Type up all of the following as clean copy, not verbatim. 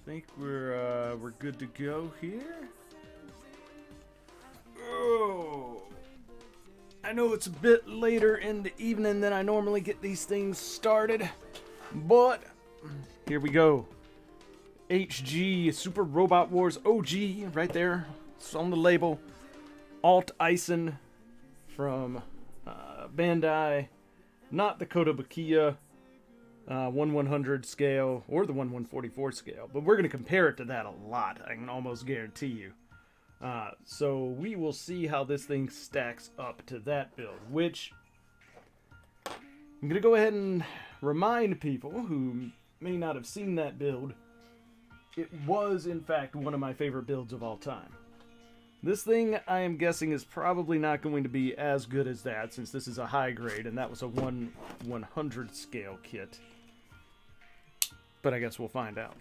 I think we're good to go here. Oh, I know it's a bit later in the evening than I normally get these things started, but here we go. HG Super Robot Wars OG right there. It's on the label. Alt Eisen from Bandai, not the Kotobukiya 1/100 scale or the 1/144 scale, but we're going to compare it to that a lot, I can almost guarantee you. So we will see how this thing stacks up to that build, which I'm going to go ahead and remind people who may not have seen that build, it was in fact one of my favorite builds of all time. This thing, I am guessing, is probably not going to be as good as that, since this is a high grade, and that was a 1/100 scale kit. But I guess we'll find out.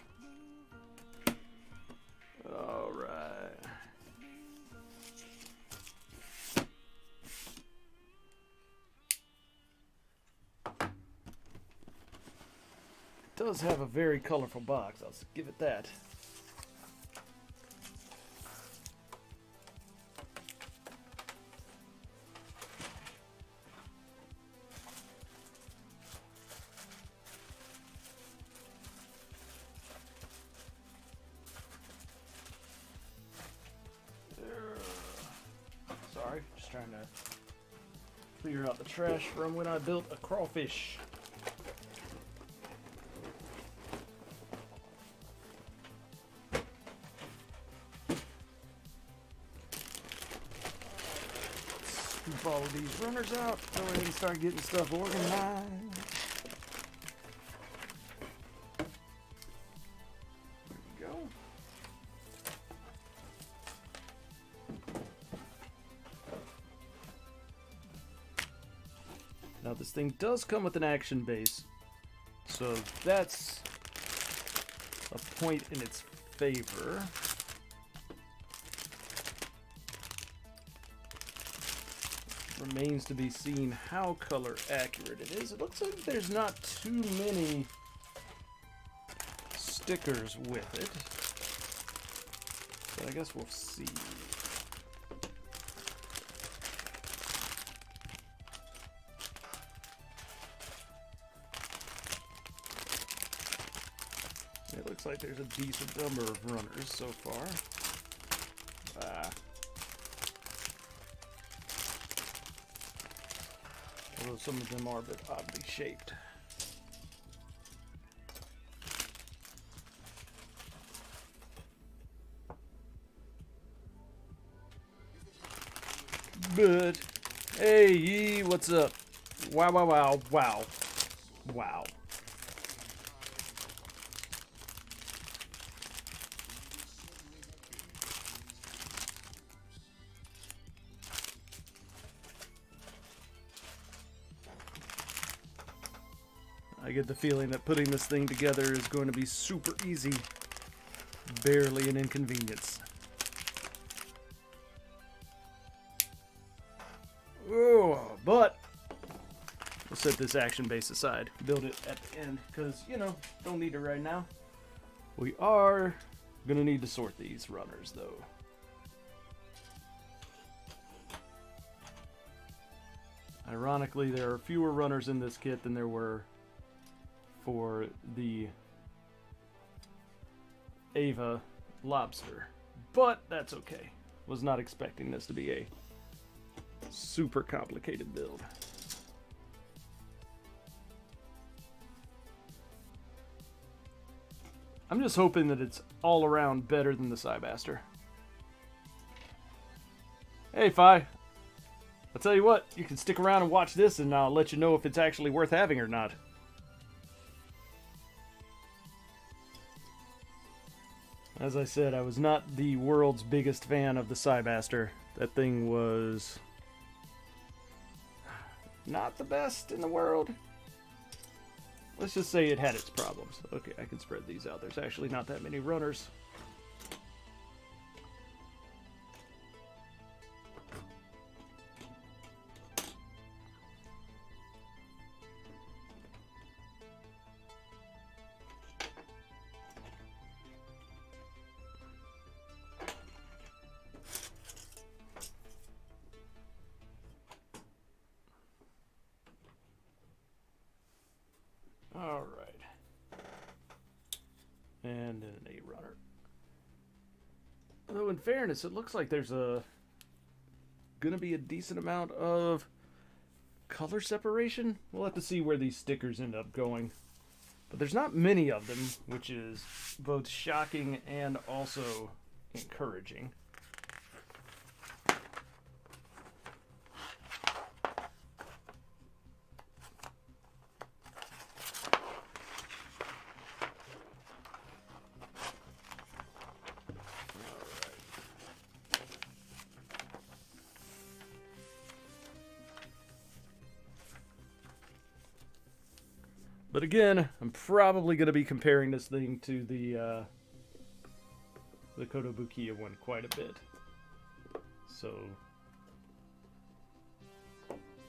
Alright. It does have a very colorful box, I'll give it that. Sorry, just trying to clear out the trash from when I built a crawfish. Scoop all of these runners out, go ahead and start getting stuff organized. Now this thing does come with an action base, so that's a point in its favor. Remains to be seen how color accurate it is. It looks like there's not too many stickers with it, but I guess we'll see. It looks like there's a decent number of runners so far. Although some of them are a bit oddly shaped. But, hey, Yee, what's up? Wow, wow, wow, wow. Wow. I get the feeling that putting this thing together is going to be super easy. Barely an inconvenience. Oh, but we'll set this action base aside. Build it at the end, because, you know, don't need it right now. We are going to need to sort these runners, though. Ironically, there are fewer runners in this kit than there were for the Ava lobster. But that's okay. Was not expecting this to be a super complicated build. I'm just hoping that it's all around better than the Cybaster. Hey, Fi. I'll tell you what, you can stick around and watch this and I'll let you know if it's actually worth having or not. As I said, I was not the world's biggest fan of the Cybaster. That thing was not the best in the world. Let's just say it had its problems. Okay, I can spread these out. There's actually not that many runners. All right. And then an 8 runner. Though in fairness, it looks like there's gonna be a decent amount of color separation. We'll have to see where these stickers end up going. But there's not many of them, which is both shocking and also encouraging. But again, I'm probably going to be comparing this thing to the Kotobukiya one quite a bit. So,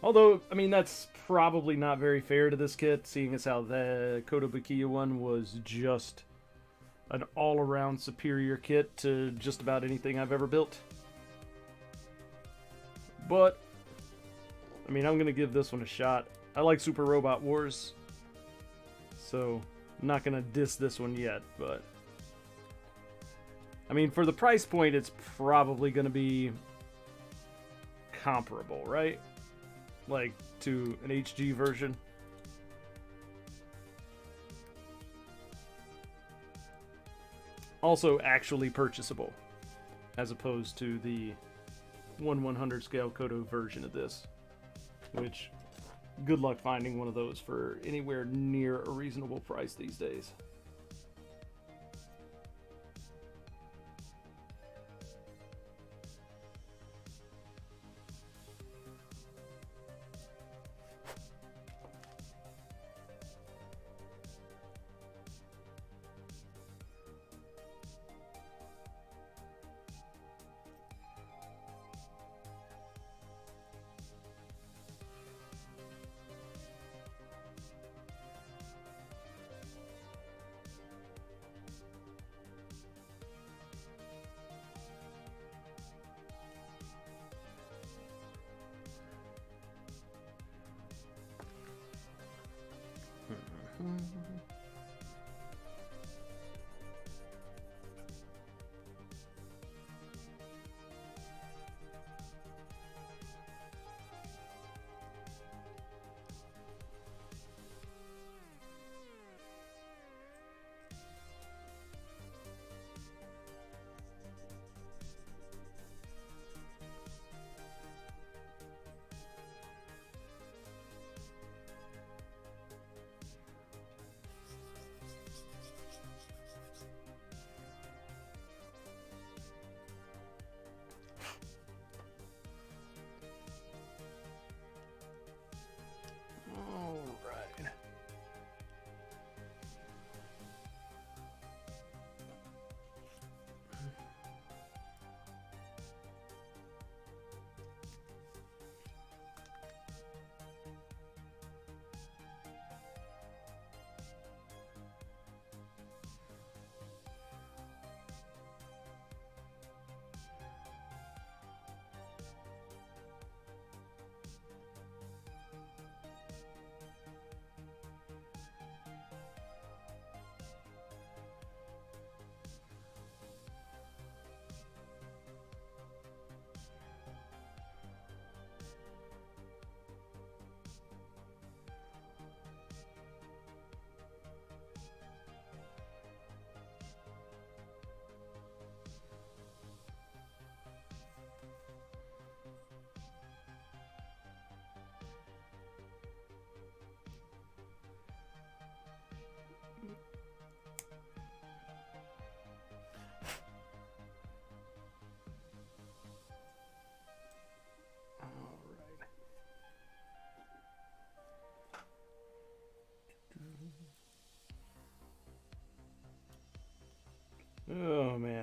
although, I mean, that's probably not very fair to this kit, seeing as how the Kotobukiya one was just an all-around superior kit to just about anything I've ever built. But, I mean, I'm going to give this one a shot. I like Super Robot Wars. So, I'm not going to diss this one yet, but I mean, for the price point, it's probably going to be comparable, right? Like, to an HG version. Also actually purchasable, as opposed to the 1/100 scale Koto version of this, which good luck finding one of those for anywhere near a reasonable price these days.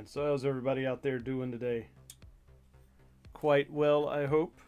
man. So how's everybody out there doing today? Quite well, I hope.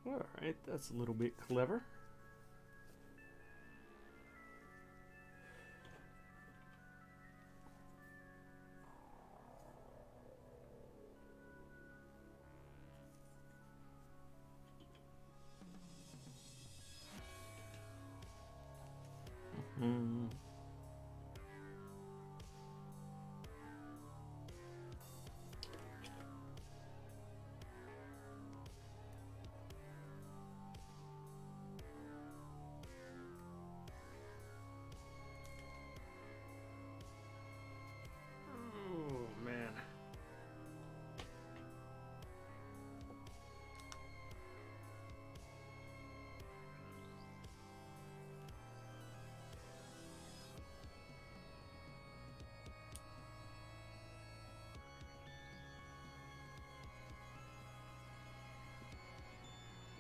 Alright, that's a little bit clever.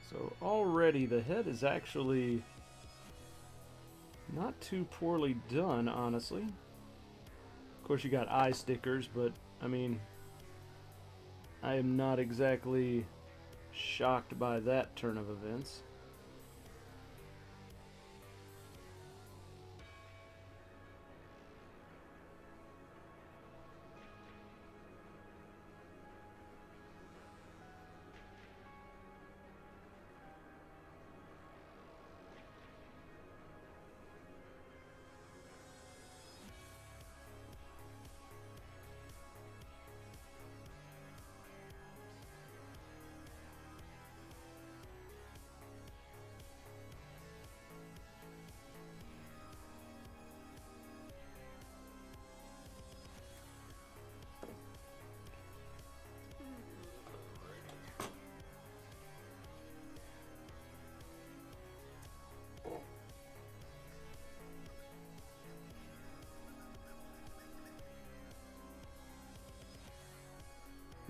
So already the head is actually not too poorly done, honestly. Of course you got eye stickers, but I mean, I am not exactly shocked by that turn of events.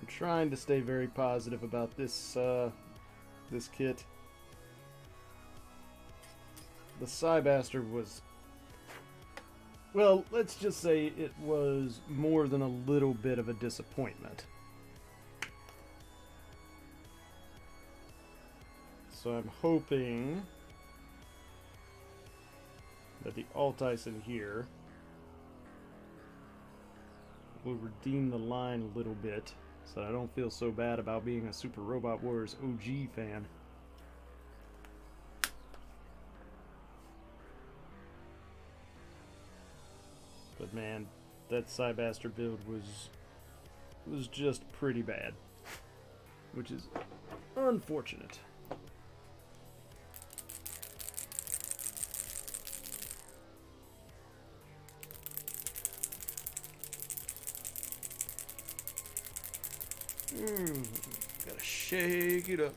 Trying to stay very positive about this this kit. The Psybaster was, well, let's just say it was more than a little bit of a disappointment. So I'm hoping that the alt Eisen here will redeem the line a little bit, so I don't feel so bad about being a Super Robot Wars OG fan. But man, that Psybaster build was just pretty bad, which is unfortunate. Gotta shake it up.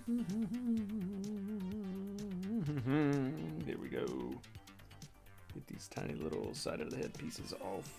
There we go. Get these tiny little side of the head pieces off.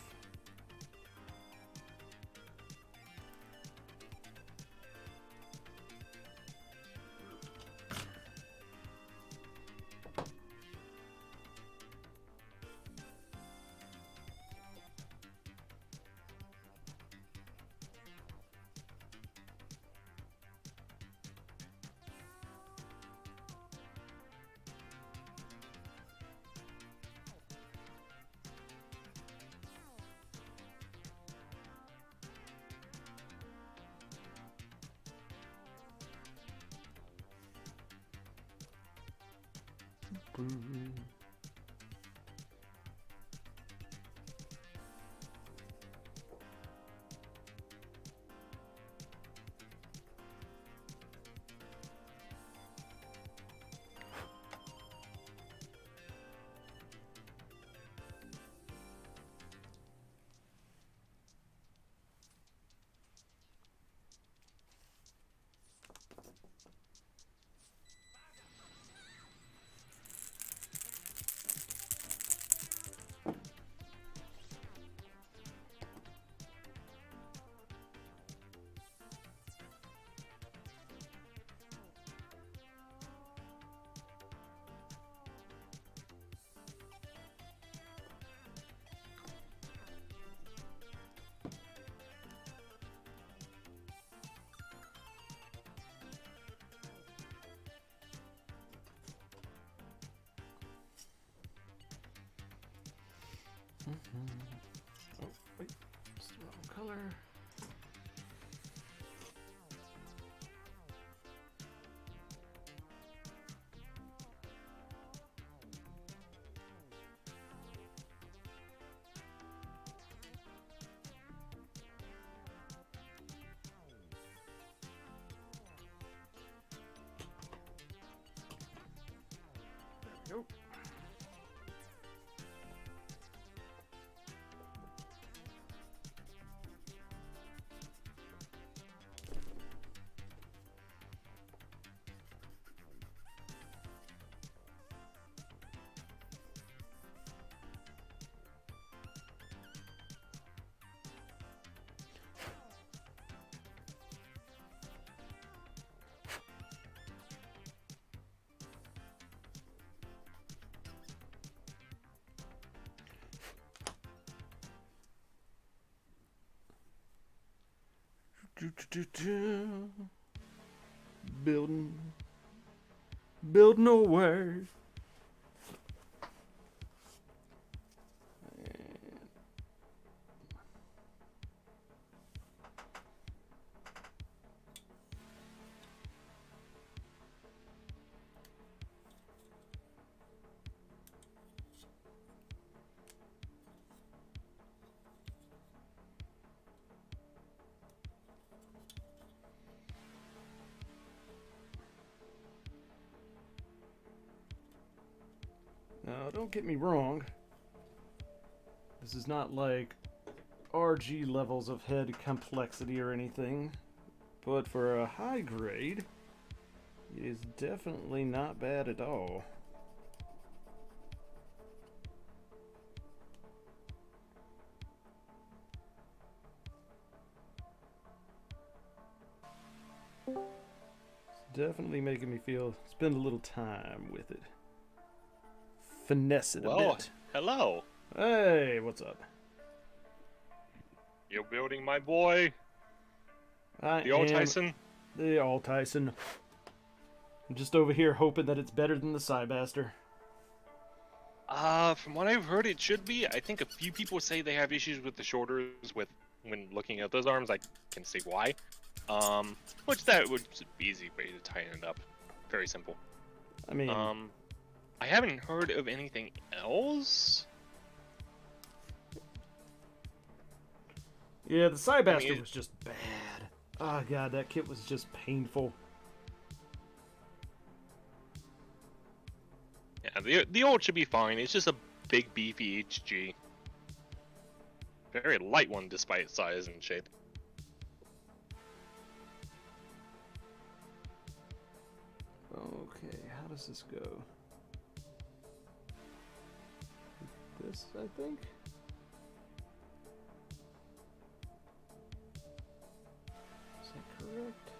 Oh, wait, it's the wrong color. There we go. Building away. Now, don't get me wrong. This is not like RG levels of head complexity or anything, but for a high grade, it is definitely not bad at all. It's definitely making me spend a little time with it. Finesse it a bit. Hello. Hey, what's up? You're building my boy. The old Tyson. The old Tyson. I'm just over here hoping that it's better than the Cybaster. From what I've heard, it should be. I think a few people say they have issues with the shoulders when looking at those arms. I can see why. Which that would be easy way to tighten it up. Very simple. I mean, I haven't heard of anything else. Yeah, the Cybaster was just bad. Oh god, that kit was just painful. Yeah, the old should be fine. It's just a big beefy HG. Very light one despite its size and shape. Okay, how does this go? This, I think? Is that correct?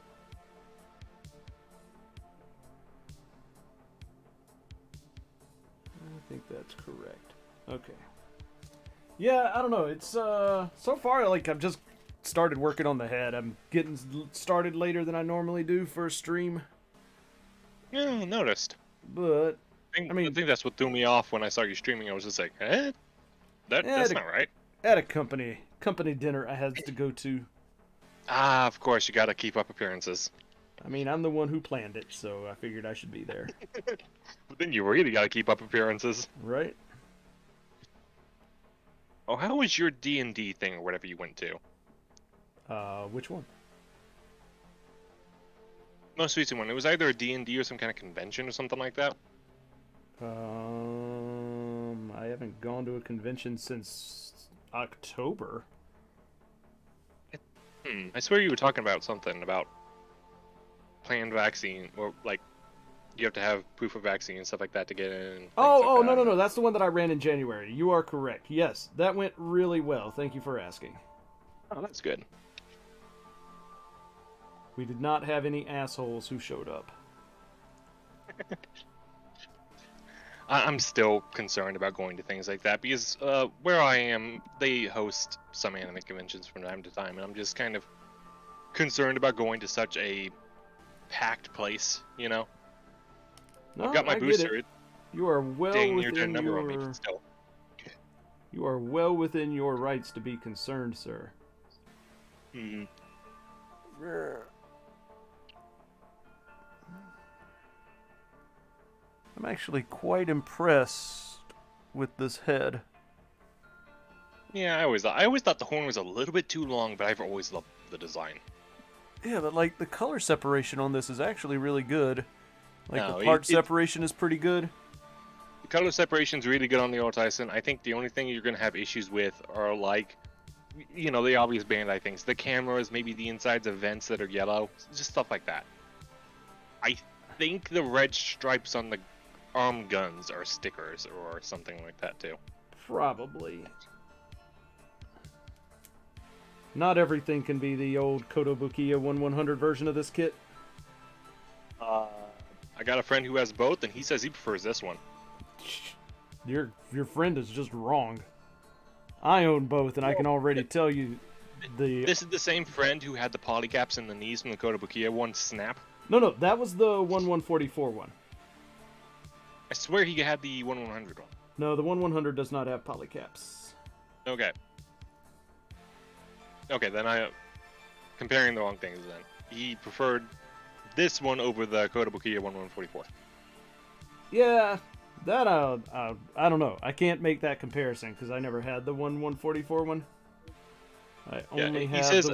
I think that's correct. Okay. Yeah, I don't know. It's so far like I've just started working on the head. I'm getting started later than I normally do for a stream. Yeah, I noticed. But I think that's what threw me off when I saw you streaming. I was just like, eh? That's not right. At a company dinner I had to go to. Ah, of course, you gotta keep up appearances. I mean, I'm the one who planned it, so I figured I should be there. But then you really gotta keep up appearances. Right? Oh, how was your D&D thing or whatever you went to? Which one? Most recent one. It was either a D&D or some kind of convention or something like that. I haven't gone to a convention since October. I swear you were talking about something about planned vaccine, or like you have to have proof of vaccine and stuff like that to get in. No. That's the one that I ran in January. You are correct. Yes, that went really well. Thank you for asking. Oh, that's good. We did not have any assholes who showed up. I'm still concerned about going to things like that because where I am, they host some anime conventions from time to time, and I'm just kind of concerned about going to such a packed place, you know? No, I've got my I booster. Get it. You are well Dang near within number on me, your. but still. You are well within your rights to be concerned, sir. Hmm. I'm actually quite impressed with this head. Yeah, I always thought the horn was a little bit too long, but I've always loved the design. Yeah, but like the color separation on this is actually really good. Like No, the part separation is pretty good. The color separation's really good on the old Tyson. I think the only thing you're gonna have issues with are like, you know, the obvious Bandai things. The cameras, maybe the insides of vents that are yellow, just stuff like that. I think the red stripes on the arm guns are stickers or something like that too. Probably. Not everything can be the old Kotobukiya 1/100 version of this kit. I got a friend who has both, and he says he prefers this one. Your friend is just wrong. I own both, and I can already tell you This is the same friend who had the polycaps in the knees from the Kotobukiya one snap. No, that was the 1/144 one. I swear he had the 1/100 one. No, the 1/100 does not have polycaps. Okay. Okay, then I comparing the wrong things. Then he preferred this one over the Kotobukiya 1/144. Yeah, that I don't know. I can't make that comparison because I never had the 1/144 one. I only have he says the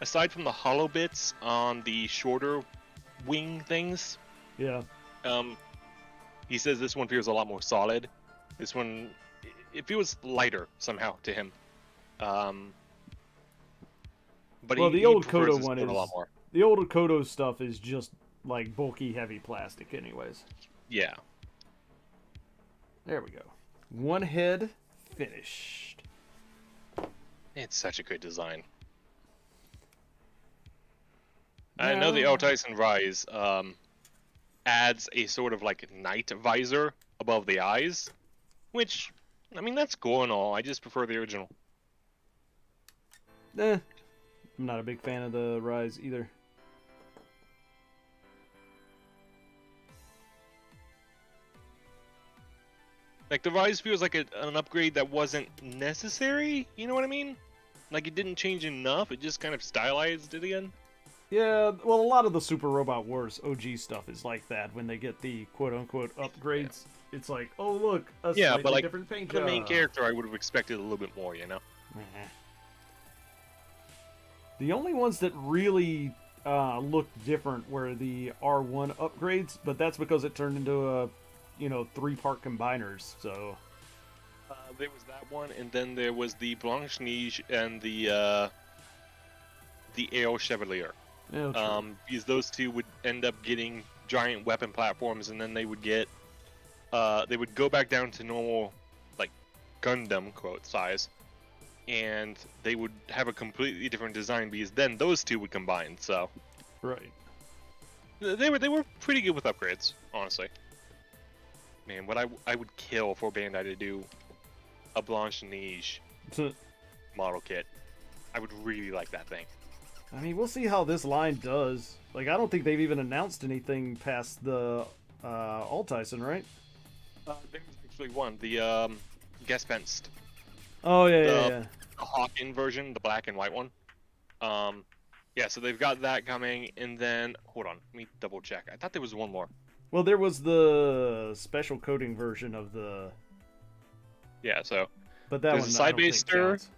aside from the hollow bits on the shorter wing things. Yeah. He says this one feels a lot more solid. This one, it feels lighter somehow to him. But well, the old Koto one is a lot more. The old Koto stuff is just like bulky, heavy plastic, anyways. Yeah. There we go. One head finished. It's such a good design. I know the L. Tyson Rise adds a sort of like night visor above the eyes, which, I mean, that's cool and all. I just prefer the original. I'm not a big fan of the Rise either. Like, the Rise feels like an upgrade that wasn't necessary, you know what I mean? Like, it didn't change enough, it just kind of stylized it again. Yeah, well, a lot of the Super Robot Wars OG stuff is like that. When they get the quote-unquote upgrades, it's like, oh, look, a slightly but like, different paint the job. main character, I would have expected a little bit more, you know? The only ones that really looked different were the R1 upgrades, but that's because it turned into a, 3-part combiners, so... There was that one, and then there was the Blanche Neige and the Ale Chevalier. Oh, true. Because those two would end up getting giant weapon platforms, and then they would get, they would go back down to normal, like, Gundam, quote, size, and they would have a completely different design because then those two would combine, so... Right. They were pretty good with upgrades, honestly. Man, what I would kill for Bandai to do a Blanche Neige model kit. I would really like that thing. I mean, we'll see how this line does. Like, I don't think they've even announced anything past the Alt-Tyson, right? There was actually one, the Gespenst. Oh, yeah, The Hawken version, the black and white one. Yeah, so they've got that coming, and then hold on, let me double check. I thought there was one more. Well, there was the special coating version of the. Yeah, so But that there's one, a I don't think Side-Baster, counts.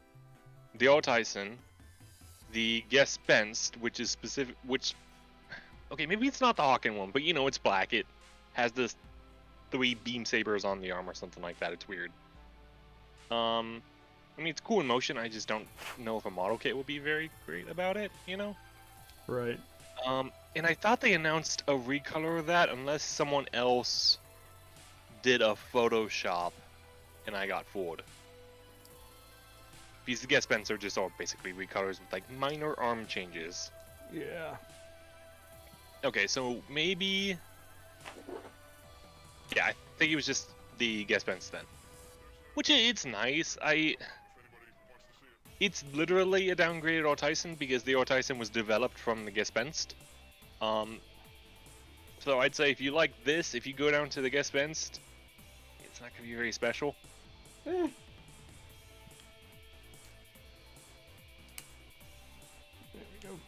the Alt-Tyson, the Gespenst, which is specific, which, okay, maybe it's not the Hawken one, but you know, it's black. It has this 3 beam sabers on the arm or something like that. It's weird. I mean, it's cool in motion. I just don't know if a model kit would be very great about it, you know? Right. And I thought they announced a recolor of that unless someone else did a Photoshop and I got fooled. Because the Gespenst are just all basically recolors with like minor arm changes. Yeah. Okay, so maybe... Yeah, I think it was just the Gespenst then. Which, it's nice. It's literally a downgraded Alt-Tyson because the Alt-Tyson was developed from the Gespenst. So I'd say if you like this, if you go down to the Gespenst, it's not going to be very special. Eh. There we go.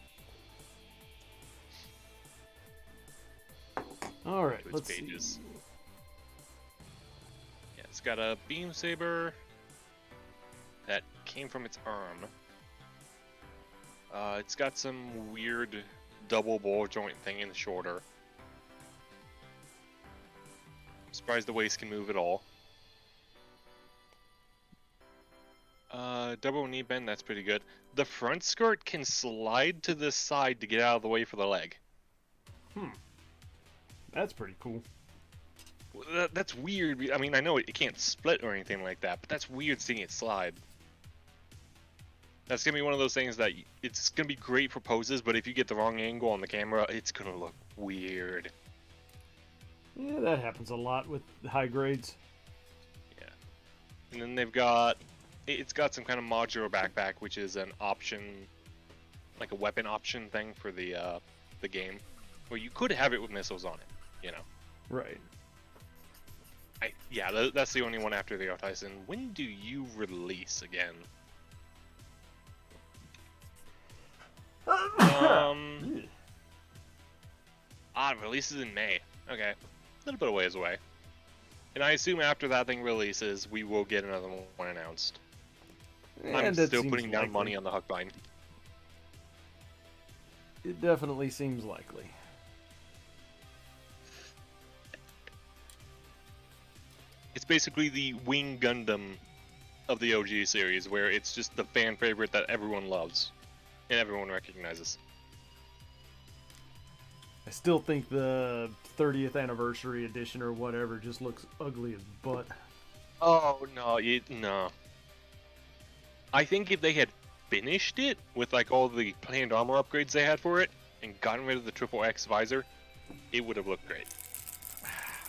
All right, Those let's pages. see. Yeah, it's got a beam saber that came from its arm. It's got some weird double ball joint thing in the shoulder. I'm surprised the waist can move at all. Double knee bend, that's pretty good. The front skirt can slide to the side to get out of the way for the leg. That's pretty cool. That's weird. I mean, I know it can't split or anything like that, but that's weird seeing it slide. That's gonna be one of those things that it's gonna be great for poses, but if you get the wrong angle on the camera, it's gonna look weird. Yeah, that happens a lot with high grades. Yeah. And then they've got, it's got some kind of modular backpack, which is an option, like a weapon option thing for the game, where you could have it with missiles on it, you know. Right. Yeah, that's the only one after the Alt-Tyson. When do you release again? It releases in May. Okay, a little bit of ways away. And I assume after that thing releases, we will get another one announced. I'm that still seems putting down likely. money on the Huckbind. It definitely seems likely. It's basically the Wing Gundam of the OG series, where it's just the fan favorite that everyone loves and everyone recognizes. I still think the 30th anniversary edition or whatever just looks ugly as butt. Oh no, no. I think if they had finished it with like all the planned armor upgrades they had for it and gotten rid of the Triple X visor, it would have looked great.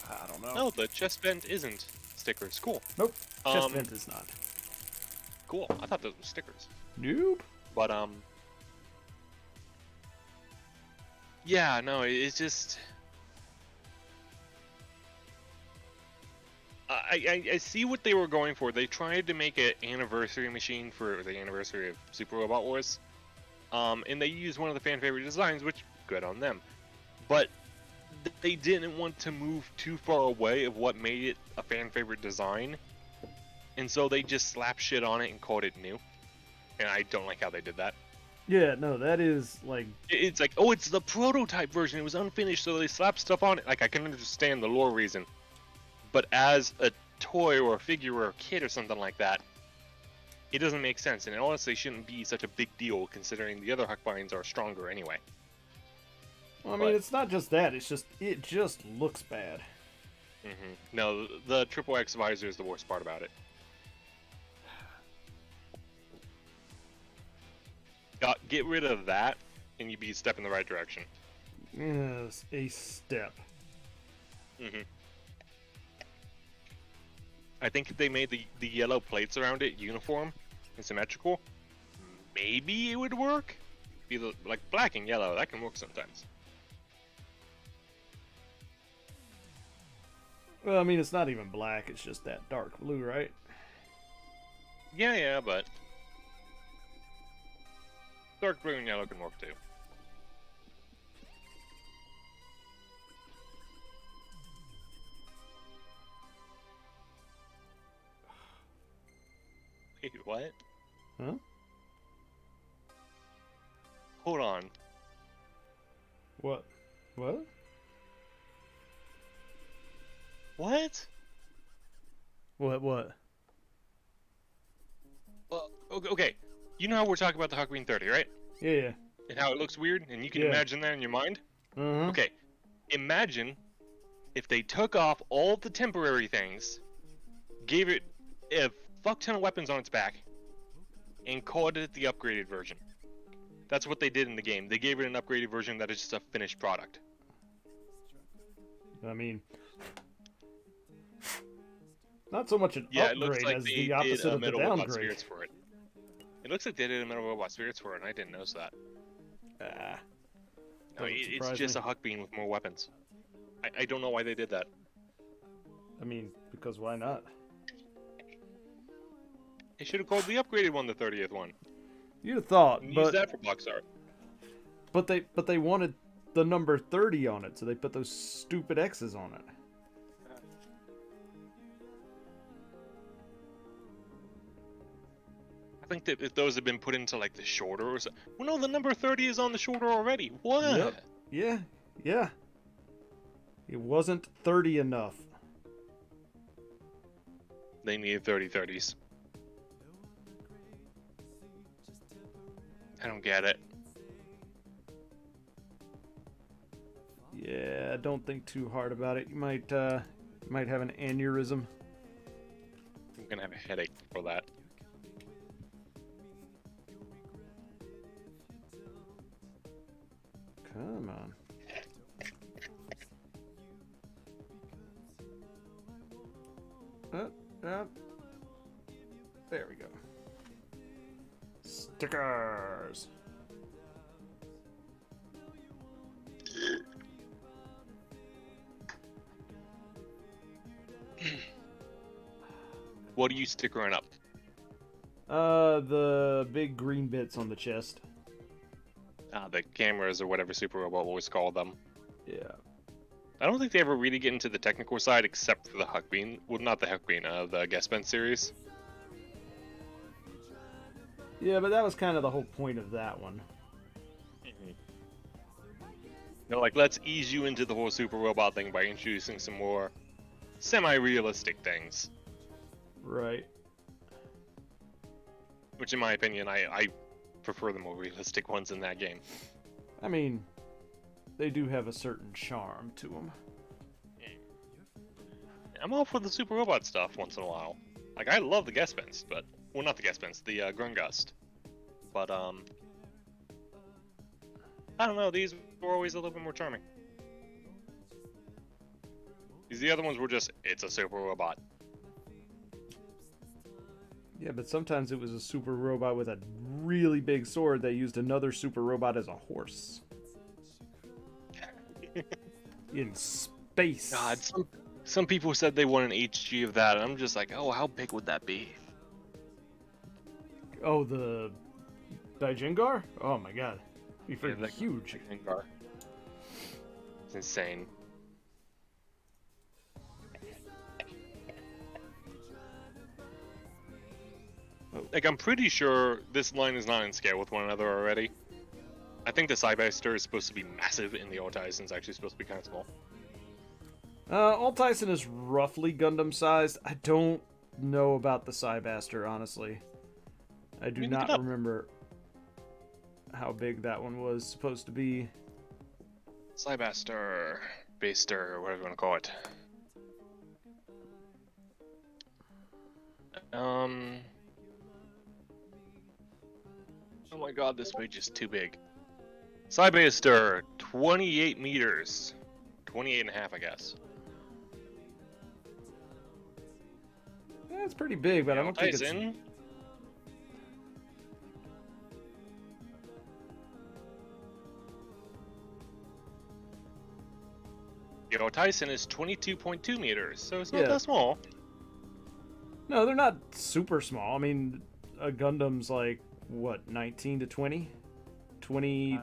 I don't know. No, the chest vent isn't stickers. Cool. Nope. Chest vent is not. Cool. I thought those were stickers. Nope. But yeah, no, it's just I see what they were going for. They tried to make an anniversary machine for the anniversary of Super Robot Wars, and they used one of the fan favorite designs, which good on them. But they didn't want to move too far away of what made it a fan favorite design, and so they just slapped shit on it and called it new. And I don't like how they did that. Yeah, no, that is like... It's like, oh, it's the prototype version. It was unfinished, so they slapped stuff on it. Like, I can understand the lore reason. But as a toy or a figure or a kit or something like that, it doesn't make sense. And it honestly shouldn't be such a big deal, considering the other Huckbinds are stronger anyway. Well, I mean, it's not just that. It just looks bad. No, the triple X visor is the worst part about it. Get rid of that, and you'd be a step in the right direction. Yes, a step. I think if they made the yellow plates around it uniform and symmetrical, maybe it would work. Be like black and yellow, that can work sometimes. Well, I mean, it's not even black. It's just that dark blue, right? Yeah, but dark blue and yellow can work too. Wait, what? Huh? Hold on. What? What? What? What? Well, okay. You know how we're talking about the Huckbean 30, right? Yeah. And how it looks weird, and you can Yeah. imagine that in your mind? Uh-huh. Okay. Imagine if they took off all the temporary things, gave it a fuck ton of weapons on its back, and called it the upgraded version. That's what they did in the game. They gave it an upgraded version that is just a finished product. I mean, not so much an Yeah, upgrade it looks like as they the did opposite a of the Metal Robot downgrade. Spirits for it. It looks like they did a Metal Robot Spirits for it, and I didn't notice that. No, it's just a Huckbean with more weapons. I don't know why they did that. I mean, because why not? They should have called the upgraded one the 30th one. You'd have thought, And but use that for box art. but they wanted the number 30 on it, so they put those stupid X's on it. I think that if those had been put into like the shoulder or something. Well, no, the number 30 is on the shoulder already. What? Yep. Yeah. It wasn't 30 enough. They needed 30/30s. I don't get it. Yeah, don't think too hard about it. You might have an aneurysm. I'm gonna have a headache for that. Come on. There we go. Stickers. What are you stickering up? The big green bits on the chest. The cameras or whatever Super Robot always called them. Yeah. I don't think they ever really get into the technical side except for the Huckbean. Well, not the Huckbean, the Guestman series. Yeah, but that was kind of the whole point of that one. No, like, let's ease you into the whole Super Robot thing by introducing some more semi-realistic things. Right. Which, in my opinion, I prefer the more realistic ones in that game. I mean, they do have a certain charm to them. I'm all for the Super Robot stuff once in a while. Like, I love the Guestbens, but... Well, not the Guestbens, the Grungust. But, I don't know, these were always a little bit more charming. The other ones were just, it's a Super Robot. Yeah, but sometimes it was a super robot with a really big sword that used another super robot as a horse. In space. God, some people said they want an HG of that, and I'm just like, oh, how big would that be? Oh, the Daijengar? Oh my god. It'd be freaking huge. Daijengar. It's insane. Like, I'm pretty sure this line is not in scale with one another already. I think the Cybaster is supposed to be massive, and the Alt-Eisen is actually supposed to be kind of small. Alt-Eisen is roughly Gundam sized. I don't know about the Cybaster, honestly. I do not remember how big that one was supposed to be. Slybaster, Baster, whatever you want to call it. Oh my god, this page is too big. Slybaster, 28 meters. 28 and a half, I guess. Yeah, it's pretty big, but I don't think it's... Eisen. Yo, Tyson is 22.2 meters, so it's not Yeah. that small. No, they're not super small. I mean, a Gundam's like, what, 19 to 20? 20...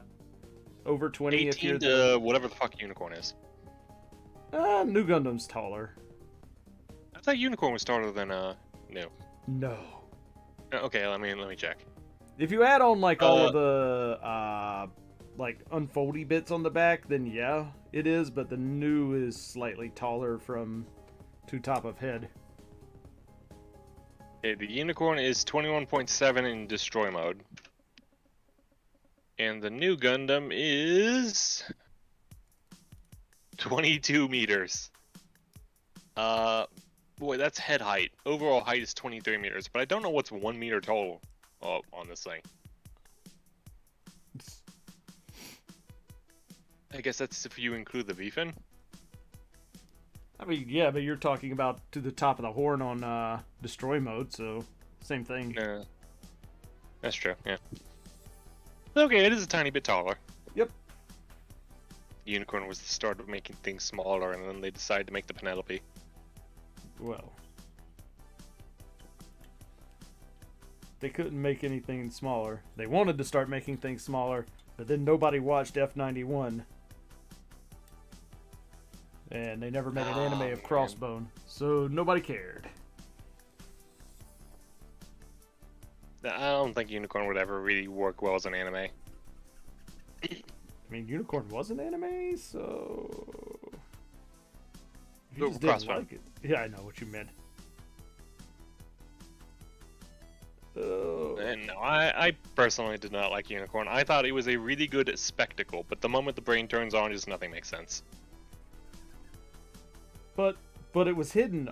over 20 if 18 you're to the... whatever the fuck Unicorn is. New Gundam's taller. I thought Unicorn was taller than, New. No. Okay, let me check. If you add on, like, all of the, like, unfoldy bits on the back, then yeah, it is, but the new is slightly taller from to top of head. Okay, the Unicorn is 21.7 in destroy mode. And the new Gundam is 22 meters. Boy, that's head height. Overall height is 23 meters, but I don't know what's 1 meter total on this thing. I guess that's if you include the V-fin. I mean, yeah, but you're talking about to the top of the horn on destroy mode, so same thing. Yeah, that's true. Yeah. Okay, it is a tiny bit taller. Yep. Unicorn was the start of making things smaller, and then they decided to make the Penelope. Well, they couldn't make anything smaller. They wanted to start making things smaller, but then nobody watched F91. And they never made an anime of Crossbone, so nobody cared. I don't think Unicorn would ever really work well as an anime. I mean, Unicorn was an anime, so... You just didn't like it. Yeah, I know what you meant. And no, I personally did not like Unicorn. I thought it was a really good spectacle, but the moment the brain turns on, just nothing makes sense. But it was hidden.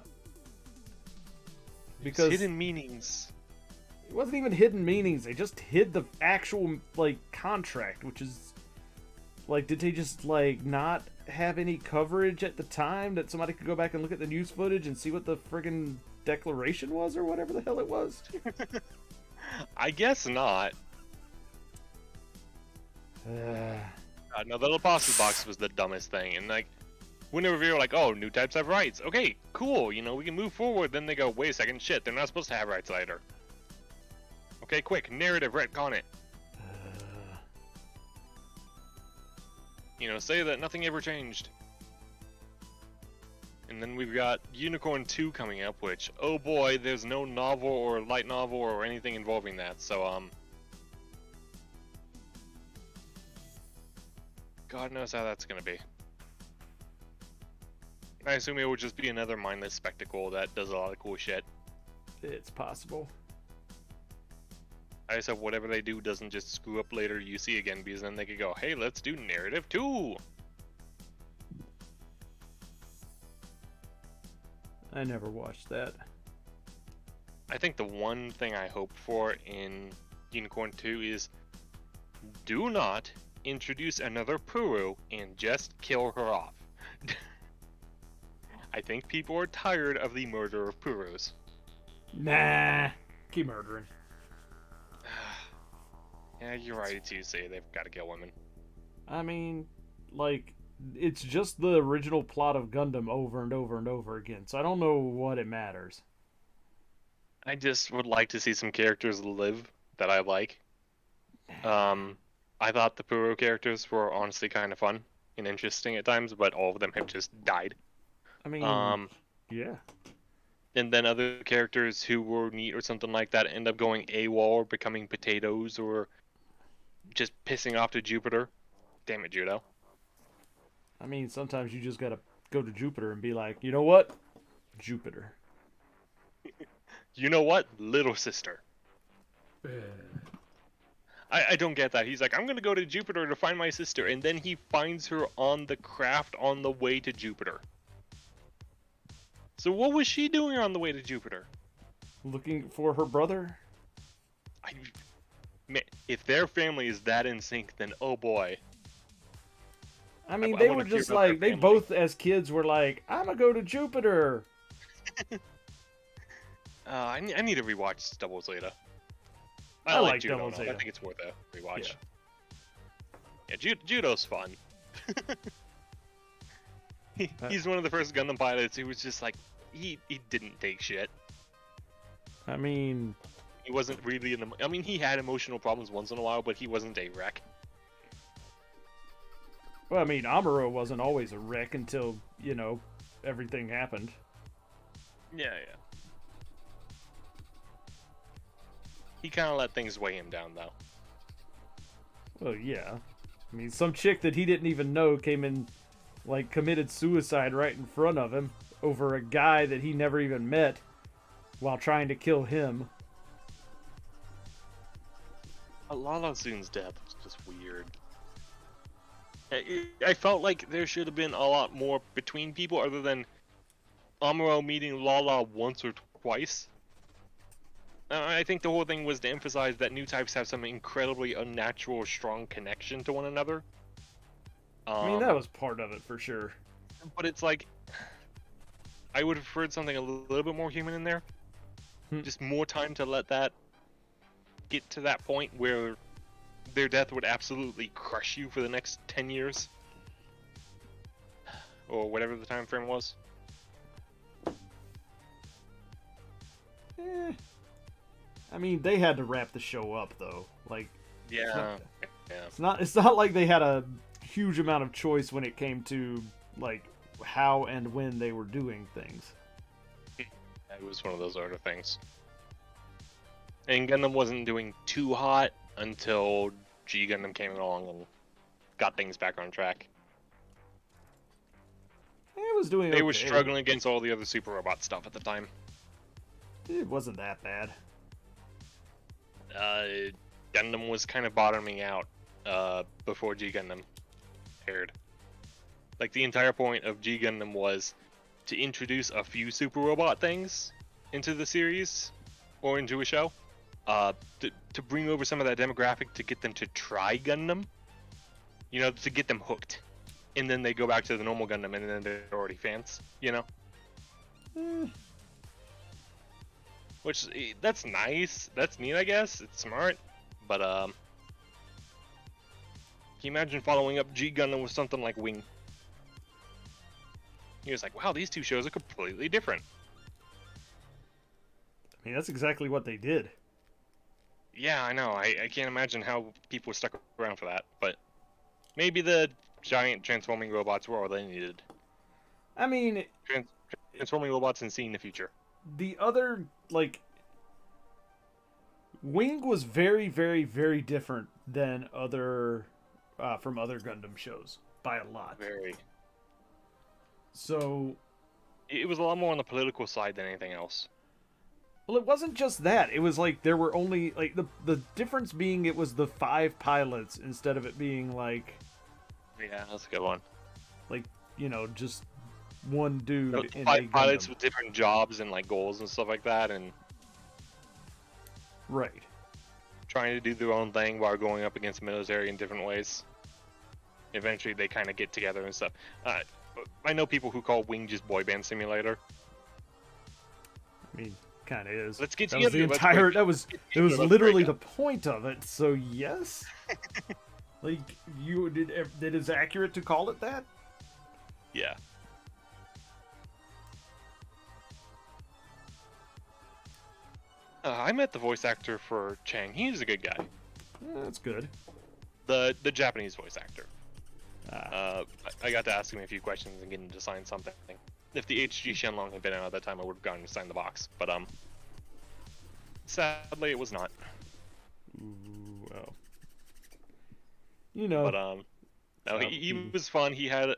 Because hidden meanings. It wasn't even hidden meanings. They just hid the actual, like, contract, which is... Like, did they just, like, not have any coverage at the time that somebody could go back and look at the news footage and see what the friggin' declaration was or whatever the hell it was? I guess not. No, the little pasta box was the dumbest thing, and like, when they reveal like, oh, new types have rights. Okay, cool. You know, we can move forward. Then they go, wait a second, shit, they're not supposed to have rights later. Okay, quick, narrative, retcon it. You know, say that nothing ever changed. And then we've got Unicorn 2 coming up, which, oh boy, there's no novel or light novel or anything involving that, so, God knows how that's gonna be. I assume it would just be another mindless spectacle that does a lot of cool shit. It's possible. I just hope whatever they do doesn't just screw up later UC again, because then they could go, hey, let's do narrative 2! I never watched that. I think the one thing I hope for in Unicorn 2 is do not introduce another Puru and just kill her off. I think people are tired of the murder of Purus. Nah, keep murdering. Yeah, you're right, too, say they've got to kill women. I mean, like, it's just the original plot of Gundam over and over and over again, so I don't know what it matters. I just would like to see some characters live that I like. I thought the Puro characters were honestly kind of fun and interesting at times, but all of them have just died. I mean, yeah. And then other characters who were neat or something like that end up going AWOL or becoming potatoes or just pissing off to Jupiter. Damn it, Judo. I mean, sometimes you just gotta go to Jupiter and be like, you know what? Jupiter. You know what? Little sister. I don't get that. He's like, I'm gonna go to Jupiter to find my sister, and then he finds her on the craft on the way to Jupiter. So what was she doing on the way to Jupiter? Looking for her brother? Man, if their family is that in sync, then oh boy. I mean, I they wanna were hear just about their like, they family. both as kids were like, I'm gonna go to Jupiter. I need to rewatch Double Zeta. I like Judo Double now. Zeta. I think it's worth a rewatch. Yeah. Yeah, Judo's fun. He's one of the first Gundam pilots who was just like, he didn't take shit. I mean, He wasn't really I mean, he had emotional problems once in a while, but he wasn't a wreck. well, I mean, Amuro wasn't always a wreck until, you know, everything happened. Yeah. He kind of let things weigh him down, though. Well, yeah. I mean, some chick that he didn't even know came in, like, committed suicide right in front of him over a guy that he never even met while trying to kill him. Lala Zoon's death was just weird. I felt like there should have been a lot more between people other than Amuro meeting Lala once or twice. I think the whole thing was to emphasize that new types have some incredibly unnatural, strong connection to one another. I mean, that was part of it for sure. But it's like, I would have preferred something a little bit more human in there. Just more time to let that get to that point where their death would absolutely crush you for the next 10 years. Or whatever the time frame was. I mean, they had to wrap the show up though. Like, Yeah. it's not like they had a huge amount of choice when it came to like how and when they were doing things. It was one of those other things. And Gundam wasn't doing too hot until G Gundam came along and got things back on track. It was doing. They were okay. struggling against all the other Super Robot stuff at the time. It wasn't that bad. Gundam was kind of bottoming out before G Gundam aired. Like, the entire point of G Gundam was to introduce a few Super Robot things into the series or into a show. To bring over some of that demographic to get them to try Gundam. You know, to get them hooked. And then they go back to the normal Gundam and then they're already fans, you know? Which, that's nice. That's neat, I guess. It's smart. But, can you imagine following up G Gundam with something like Wing? He was like, wow, these two shows are completely different. I mean, that's exactly what they did. Yeah, I know. I can't imagine how people stuck around for that. But maybe the giant transforming robots were all they needed. I mean, Transforming robots and seeing the future. the other, like, Wing was very, very, very different than other, from other Gundam shows by a lot. Very. So, It was a lot more on the political side than anything else. well, it wasn't just that. It was like there were only, like, the difference being it was the 5 pilots instead of it being like, Yeah, that's a good one. like, you know, just one dude in a 5 pilots Gundam. with different jobs and like goals and stuff like that, and Right. trying to do their own thing while going up against military in different ways. Eventually, they kind of get together and stuff. I know people who call Wing just Boy Band Simulator. I mean, kind of is. Let's get That was together. the let's entire. break- That was. let's It was break literally up. the point of it. So yes. Like, you did. It is accurate to call it that. Yeah. I met the voice actor for Chang. He's a good guy. That's good. The Japanese voice actor. Ah. I got to ask him a few questions and get him to sign something. If the HG Shenlong had been out at that time, I would have gotten him to sign the box. But sadly it was not. Ooh, well. You know. But no, he was fun. He had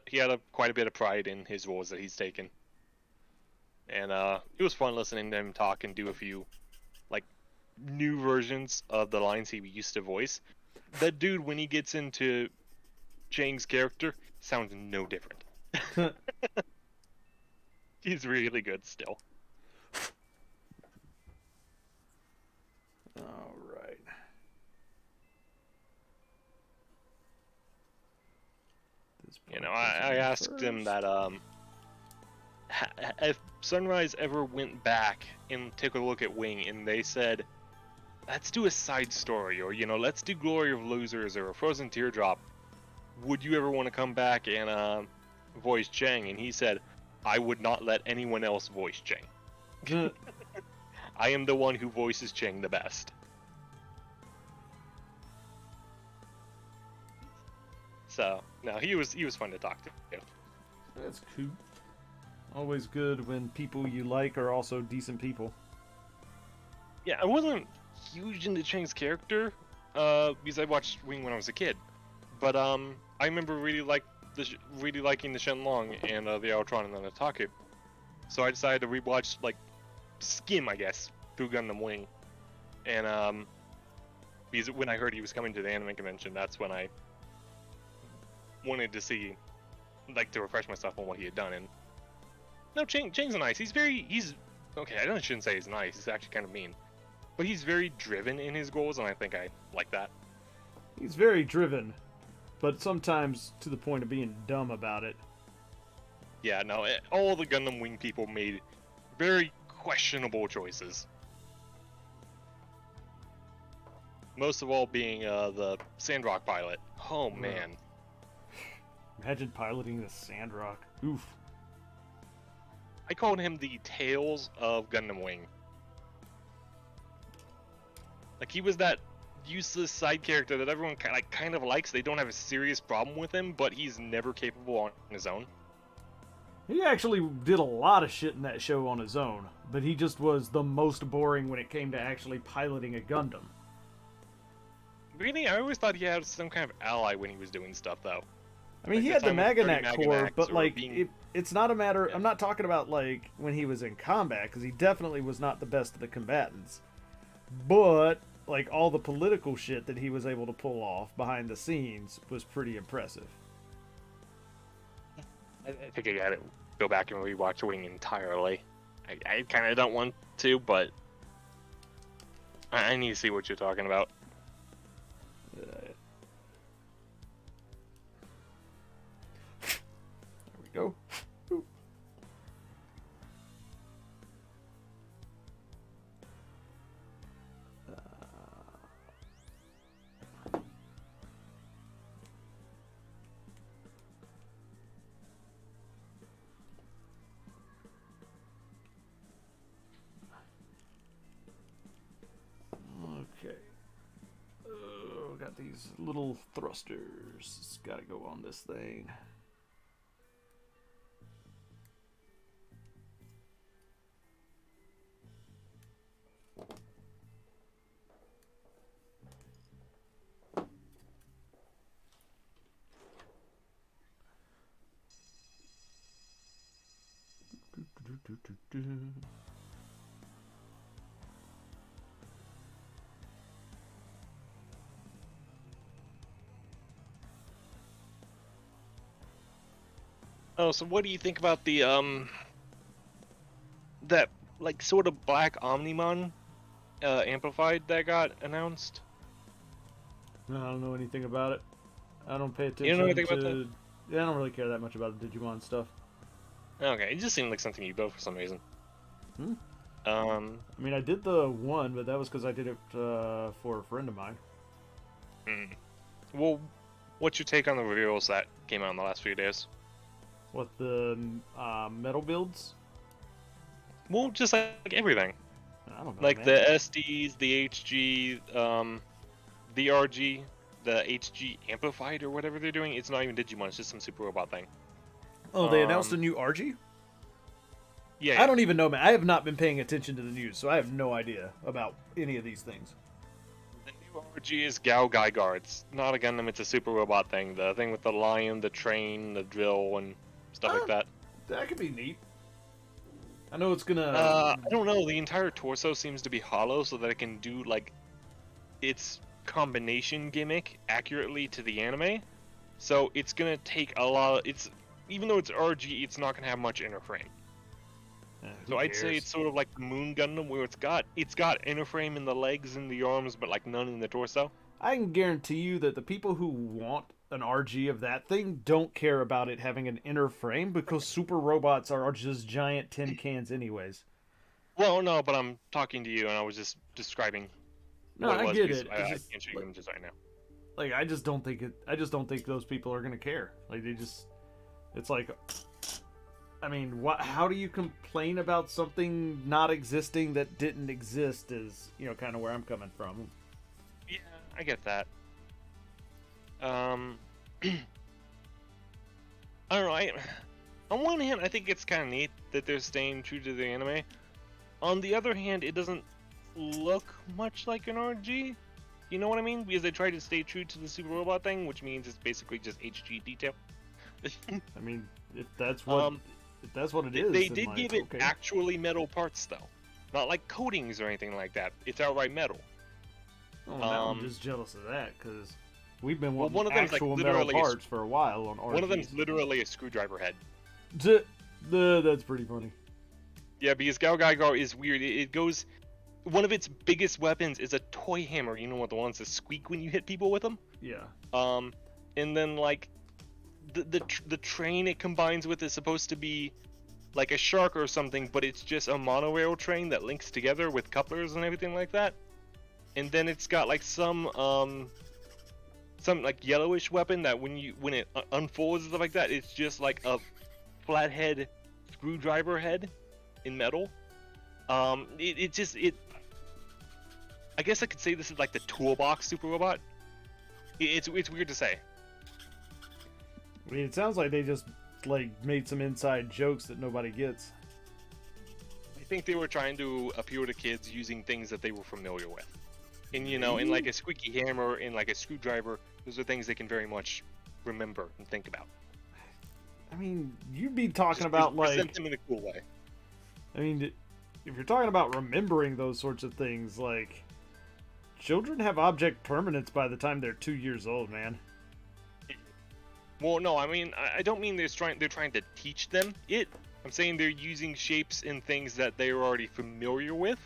quite a bit of pride in his roles that he's taken. And it was fun listening to him talk and do a few like new versions of the lines he used to voice. that dude, when he gets into Chang's character, sounds no different. He's really good still. All right. You know, I asked him that if Sunrise ever went back and took a look at Wing, and they said, let's do a side story, or let's do Glory of Losers or a Frozen Teardrop, would you ever want to come back and voice Chang? And he said, I would not let anyone else voice Chang. I am the one who voices Chang the best. So no, he was fun to talk to. That's cool. Always good when people you like are also decent people. Yeah, I wasn't huge into Chang's character because I watched Wing when I was a kid, but I remember really liking the Shenlong and the Ultron and the Nataku. So I decided to rewatch, like, skim, I guess, through Gundam Wing. And because when I heard he was coming to the anime convention, that's when I wanted to see, like, to refresh myself on what he had done. And no, Chang's nice. He's okay. I shouldn't say he's nice. He's actually kind of mean, but he's very driven in his goals, and I think I like that. He's very driven, but sometimes to the point of being dumb about it. Yeah, no, all the Gundam Wing people made very questionable choices. Most of all being the Sandrock pilot. Oh, man. Imagine piloting the Sandrock. Oof. I called him the Tails of Gundam Wing. Like, he was that useless side character that everyone kind of likes. They don't have a serious problem with him, but he's never capable on his own. He actually did a lot of shit in that show on his own, but he just was the most boring when it came to actually piloting a Gundam. Really? I always thought he had some kind of ally when he was doing stuff, though. I mean, Like he had the Maganac core, but, like, being... it's not a matter... Yeah. I'm not talking about, like, when he was in combat, because he definitely was not the best of the combatants. But, like, all the political shit that he was able to pull off behind the scenes was pretty impressive. I think I gotta go back and rewatch Wing entirely. I kind of don't want to, but I need to see what you're talking about. There we go. Ooh. Okay. Oh, got these little thrusters. It's got to go on this thing. Oh, so what do you think about the that like sort of black Omnimon amplified that got announced? I don't know anything about it. I don't pay attention You don't know anything to... about that? Yeah, I don't really care that much about the Digimon stuff. Okay, it just seemed like something you built for some reason. I mean, I did the one, but that was because I did it for a friend of mine. Well, what's your take on the reveals that came out in the last few days? What, the metal builds? Well, just like everything. I don't know, Like man. the SDs, the HG, the RG, the HG amplified or whatever they're doing. It's not even Digimon, it's just some super robot thing. Oh, they announced a new RG? Yeah. I don't even know, man. I have not been paying attention to the news, so I have no idea about any of these things. The new RG is Gao Gaigar. It's not a Gundam, it's a super robot thing. The thing with the lion, the train, the drill, and stuff like that. That could be neat. I know it's gonna... I don't know, the entire torso seems to be hollow so that it can do, like, its combination gimmick accurately to the anime, so it's gonna take a lot. Even though it's RG, it's not gonna have much inner frame. So I'd say it's sort of like the Moon Gundam, where it's got inner frame in the legs and the arms, but like none in the torso. I can guarantee you that the people who want an RG of that thing don't care about it having an inner frame because super robots are just giant tin cans anyways. Well, no, but I'm talking to you, and I was just describing. No, what it I was get because it. I It's can't show you images right now. like I just don't think those people are gonna care. Like they just, it's like, I mean, what? How do you complain about something not existing that didn't exist? Is kind of where I'm coming from. Yeah, I get that. I don't know. On one hand, I think it's kind of neat that they're staying true to the anime. On the other hand, it doesn't look much like an RG. You know what I mean? Because they try to stay true to the super robot thing, which means it's basically just HG detail. I mean, if that's what it is, they then, did like, give it okay. actually metal parts though, not like coatings or anything like that. It's outright metal. Oh, now I'm just jealous of that because we've been wanting one of them's, like, actual metal literally parts for a while on RGs. One of them's literally a screwdriver head. That's pretty funny. Yeah, because Gao Gaigar is weird. It goes. One of its biggest weapons is a toy hammer. You know what, the ones that squeak when you hit people with them? Yeah. And then like the train it combines with is supposed to be like a shark or something, but it's just a monorail train that links together with couplers and everything like that. And then it's got like some like yellowish weapon that when it unfolds and stuff like that, it's just like a flathead screwdriver head in metal. I guess I could say this is like the toolbox super robot. It's weird to say. I mean, it sounds like they just like made some inside jokes that nobody gets. I think they were trying to appeal to kids using things that they were familiar with. And in like a squeaky hammer and like a screwdriver, those are things they can very much remember and think about. I mean, you'd be talking Just about like present them in a cool way. I mean, if you're talking about remembering those sorts of things, like children have object permanence by the time they're 2 years old, man. Well, no, I mean, I don't mean they're trying to teach them it. I'm saying they're using shapes and things that they are already familiar with,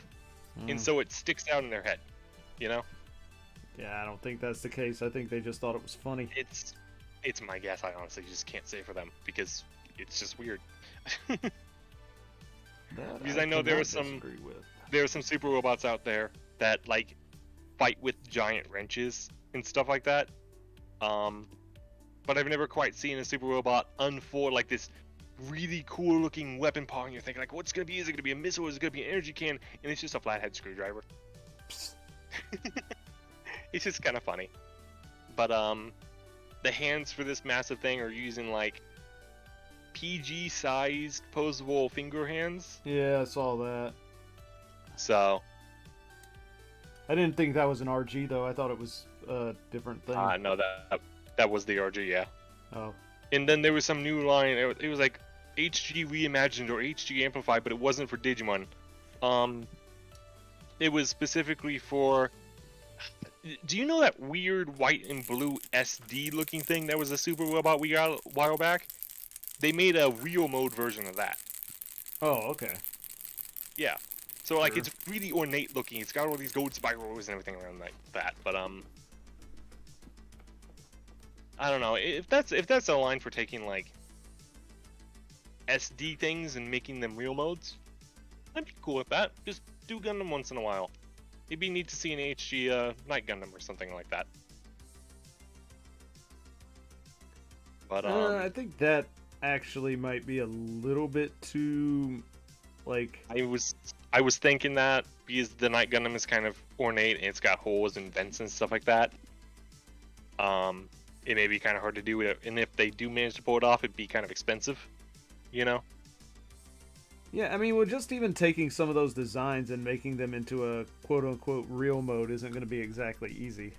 and so it sticks out in their head. Yeah, I don't think that's the case. I think they just thought it was funny. It's my guess. I honestly just can't say for them because it's just weird. Because I know there are some super robots out there that like fight with giant wrenches and stuff like that. But I've never quite seen a super robot unfold like this really cool looking weapon paw, and you're thinking like, what's it gonna be? Is it gonna be a missile? Is it gonna be an energy can? And it's just a flathead screwdriver. It's just kind of funny. But the hands for this massive thing are using like PG sized posable finger hands. Yeah, I saw that. So I didn't think that was an RG though. I thought it was a different thing. No, that was the RG, yeah. Oh. And then there was some new line. It was like HG reimagined or HG amplified, but it wasn't for Digimon. It was specifically for. Do you know that weird white and blue SD looking thing that was a super robot we got a while back? They made a real mode version of that. Oh, okay. Yeah. So like it's really ornate looking. It's got all these gold spirals and everything around like that. But I don't know if that's a line for taking like SD things and making them real modes. I'd be cool with that. Just do Gundam once in a while. It'd be neat to see an HG Night Gundam or something like that. But I think that actually might be a little bit too like. I was thinking that because the Night Gundam is kind of ornate and it's got holes and vents and stuff like that. It may be kind of hard to do it, and if they do manage to pull it off, it'd be kind of expensive, you know? Yeah, I mean, well, just even taking some of those designs and making them into a quote-unquote real mode isn't going to be exactly easy.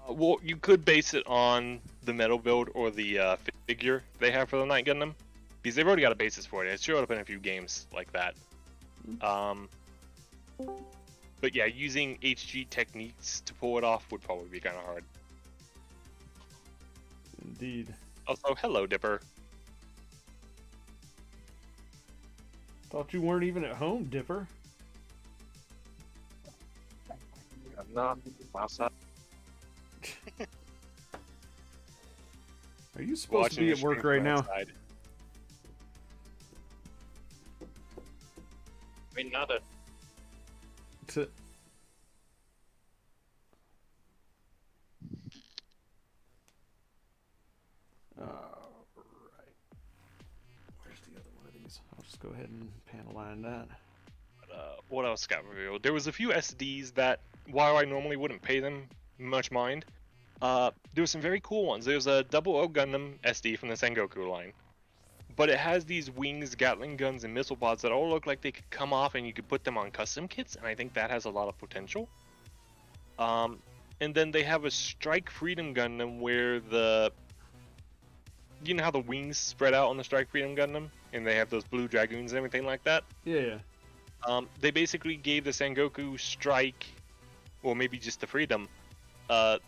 Well, you could base it on the metal build or the figure they have for the Night Gundam, because they've already got a basis for it. It showed up in a few games like that. But yeah, using HG techniques to pull it off would probably be kind of hard. Indeed. Also, hello, Dipper. Thought you weren't even at home, Dipper. I'm not. Outside. Are you supposed to be at work right now? I mean, not a. Right. Where's the other one of these? I'll just go ahead and panel line that. What else got revealed? There was a few SDs that, while I normally wouldn't pay them much mind, there were some very cool ones. There's a Double O Gundam SD from the Sengoku line, but it has these wings, Gatling guns, and missile pods that all look like they could come off and you could put them on custom kits, and I think that has a lot of potential. And then they have a Strike Freedom Gundam where you know how the wings spread out on the Strike Freedom Gundam, and they have those blue dragoons and everything like that? Yeah. They basically gave the Sengoku Strike, or maybe just the Freedom, a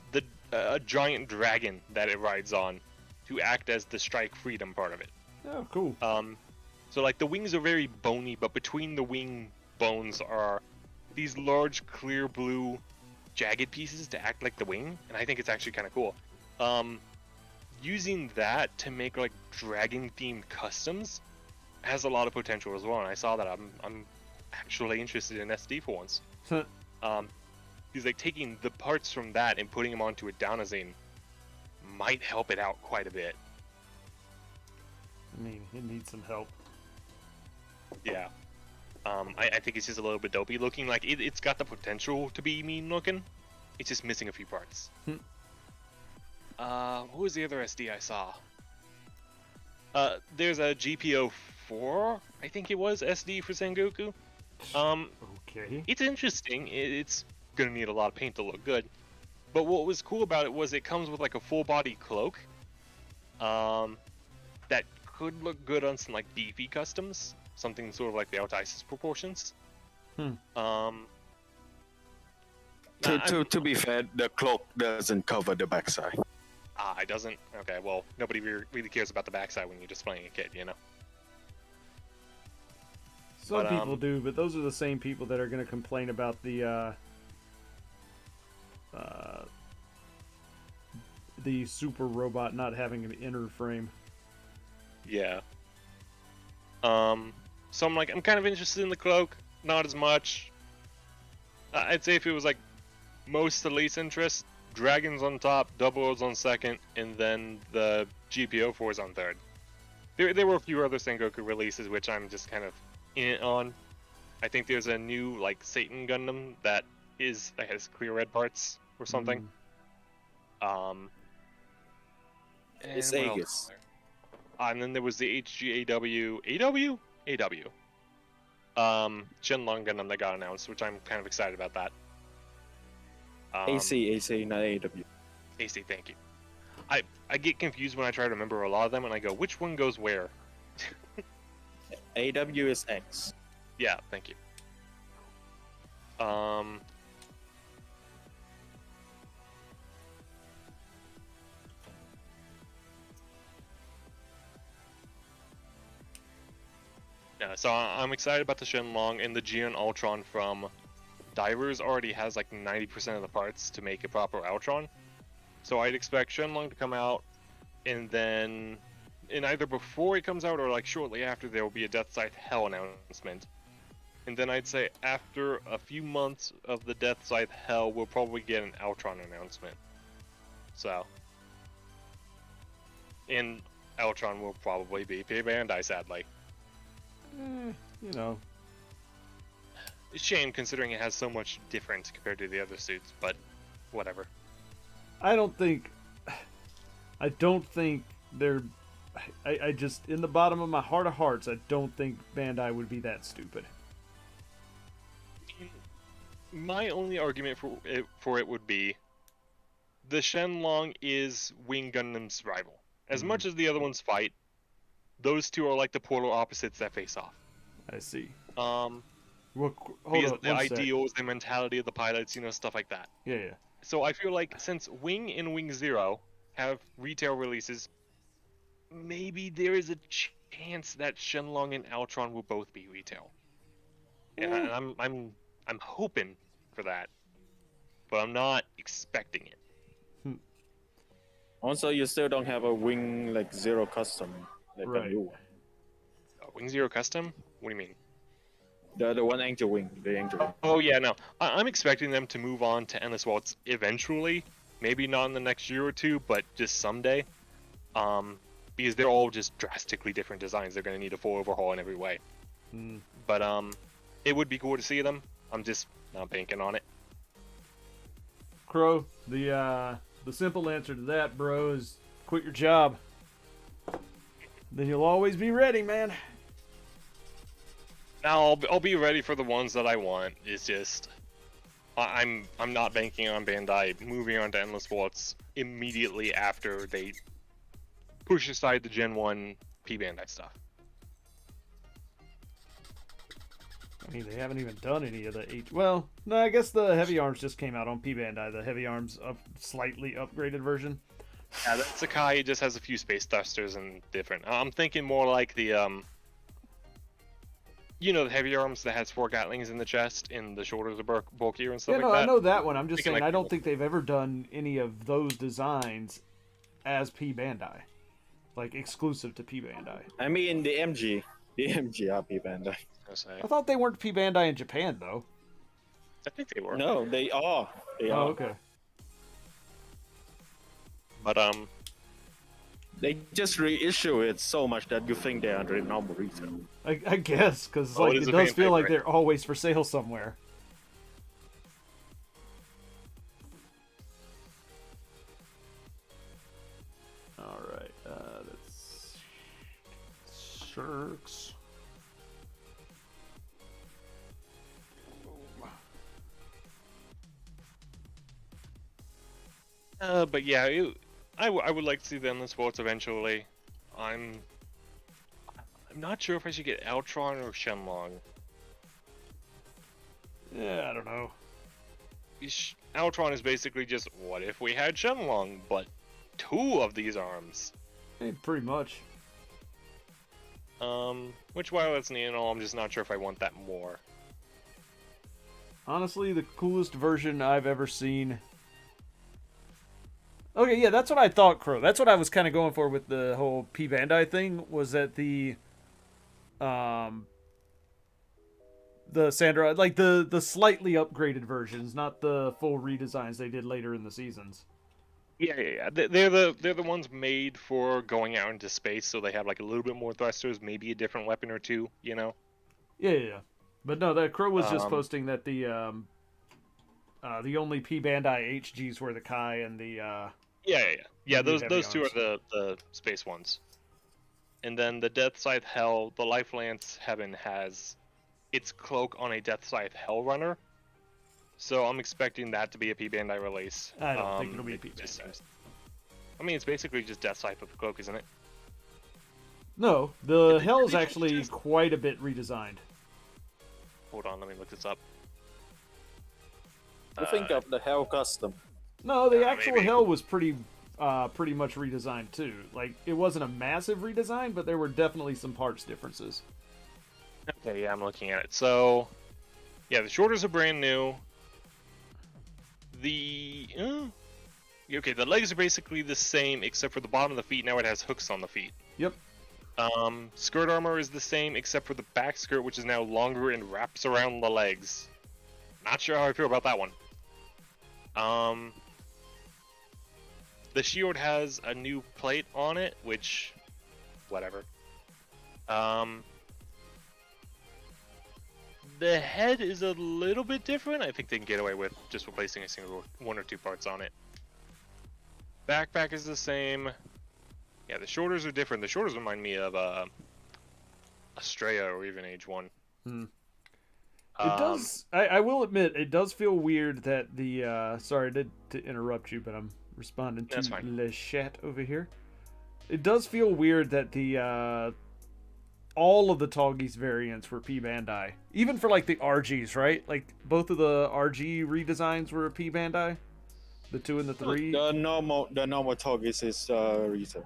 giant dragon that it rides on to act as the Strike Freedom part of it. Oh, cool. So like the wings are very bony, but between the wing bones are these large clear blue jagged pieces to act like the wing, and I think it's actually kind of cool. Using that to make like dragon themed customs has a lot of potential as well, and I saw that. I'm actually interested in SD for once. He's like taking the parts from that and putting them onto a Daunazine might help it out quite a bit. I mean, it needs some help. Yeah. I think it's just a little bit dopey looking. Like it's got the potential to be mean looking. It's just missing a few parts. What was the other SD I saw? There's a GPO4, I think it was, SD for Sengoku. Okay. It's interesting. It's gonna need a lot of paint to look good. But what was cool about it was it comes with like a full body cloak. That could look good on some like beefy customs. Something sort of like the Out Isis proportions. To be fair, the cloak doesn't cover the backside. It doesn't? Okay, well, nobody really cares about the backside when you're just playing a kit, you know? Some people do, but those are the same people that are going to complain about the super robot not having an inner frame. Yeah. So I'm kind of interested in the cloak, not as much. I'd say if it was like most the least interest, Dragons on top, Double O's on second, and then the GPO4's on third. There were a few other Sengoku releases which I'm just kind of in it on. I think there's a new like Satan Gundam that has clear red parts or something. It's Aegis. And then there was the HGAW Shenlong Gundam that got announced, which I'm kind of excited about that. AC, not AW. AC, thank you. I get confused when I try to remember a lot of them, and I go, which one goes where? AW is X. Yeah, thank you. Yeah, so I'm excited about the Shenlong, and the Geon Ultron from Divers already has like 90% of the parts to make a proper Ultron. So I'd expect Shenlong to come out, and then either before it comes out or like shortly after, there will be a Death Scythe Hell announcement. And then I'd say after a few months of the Death Scythe Hell, we'll probably get an Ultron announcement. So, and Ultron will probably be Bandai, sadly. You know. Shame considering it has so much different compared to the other suits, but whatever. I don't think they're. I just, in the bottom of my heart of hearts, I don't think Bandai would be that stupid. My only argument for it would be the Shenlong is Wing Gundam's rival. As much as the other ones fight, those two are like the polar opposites that face off. I see. Well, hold Because on, the one sec. ideals, the mentality of the pilots, stuff like that. Yeah. So I feel like since Wing and Wing Zero have retail releases, maybe there is a chance that Shenlong and Altron will both be retail. And I'm hoping for that, but I'm not expecting it. Also, you still don't have a wing like zero custom, like Right. a new one. Wing Zero Custom? What do you mean? The one angel wing, the angel wing. Oh yeah, no. I'm expecting them to move on to Endless Waltz eventually. Maybe not in the next year or two, but just someday. Because they're all just drastically different designs. They're gonna need a full overhaul in every way. But it would be cool to see them. I'm just not banking on it. Crow, the simple answer to that, bro, is quit your job. Then you'll always be ready, man. Now I'll be ready for the ones that I want. It's just I'm not banking on Bandai moving on to Endless Waltz immediately after they push aside the Gen 1 P Bandai stuff. I mean, they haven't even done any of the Well, no, I guess the Heavy Arms just came out on P Bandai. The Heavy Arms slightly upgraded version. Yeah, that Sakai just has a few space thrusters and different. I'm thinking more like the the Heavy Arms that has 4 Gatlings in the chest and the shoulders are bulkier and stuff Yeah, no, like that. I know that one. I'm just Thinking saying like- I don't think they've ever done any of those designs as P Bandai, like exclusive to P Bandai. I mean the MG RP Bandai. I thought they weren't P Bandai in Japan though. I think they were. No, they are. They Oh, are. okay. But They just reissue it so much that you think they are the normal retail. I guess because Oh, like it is it a does fan feel like favorite. they're always for sale somewhere. All right, that's Shirks. but yeah, I would like to see them in sports eventually. I'm not sure if I should get Altron or Shenlong. Yeah, I don't know. Altron is basically just, what if we had Shenlong, but 2 of these arms? Pretty much. Which while it's neat and all, I'm just not sure if I want that more. Honestly, the coolest version I've ever seen. Okay, yeah, that's what I thought, Crow. That's what I was kind of going for with the whole P Bandai thing, was that the Sandra, like the slightly upgraded versions, not the full redesigns they did later in the seasons. Yeah. They're the ones made for going out into space, so they have like a little bit more thrusters, maybe a different weapon or two, Yeah. But no, that Crow was just posting that the only P Bandai HGs were the Kai and the Yeah, the those heavy two are arms. the space ones. And then the Death Scythe Hell, the Life Lance Heaven has its cloak on a Death Scythe Hell runner. So I'm expecting that to be a P Bandai release. I don't think it'll be a P it just Bandai. seems- I mean, it's basically just Death Scythe with the cloak, isn't it? No, the they- Hell's they actually just- quite a bit redesigned. Hold on, let me look this up. You think of the Hell Custom. No, the actual maybe. Hell was pretty much redesigned too. Like it wasn't a massive redesign, but there were definitely some parts differences. Okay, yeah, I'm looking at it. So, yeah, the shoulders are brand new. The the legs are basically the same except for the bottom of the feet. Now it has hooks on the feet. Yep. Skirt armor is the same except for the back skirt, which is now longer and wraps around the legs. Not sure how I feel about that one. The shield has a new plate on it, which, whatever. The head is a little bit different. I think they can get away with just replacing a single 1 or 2 parts on it. Backpack is the same. Yeah, the shoulders are different. The shoulders remind me of Estrella or even Age 1. It does. I will admit, it does feel weird that the. Sorry to interrupt you, but I'm responding That's to fine. Le Chat over here. It does feel weird that the all of the Tall Geese variants were P Bandai. Even for like the RGs, right? Like both of the RG redesigns were P Bandai. The 2 and the 3. The normal target is retail.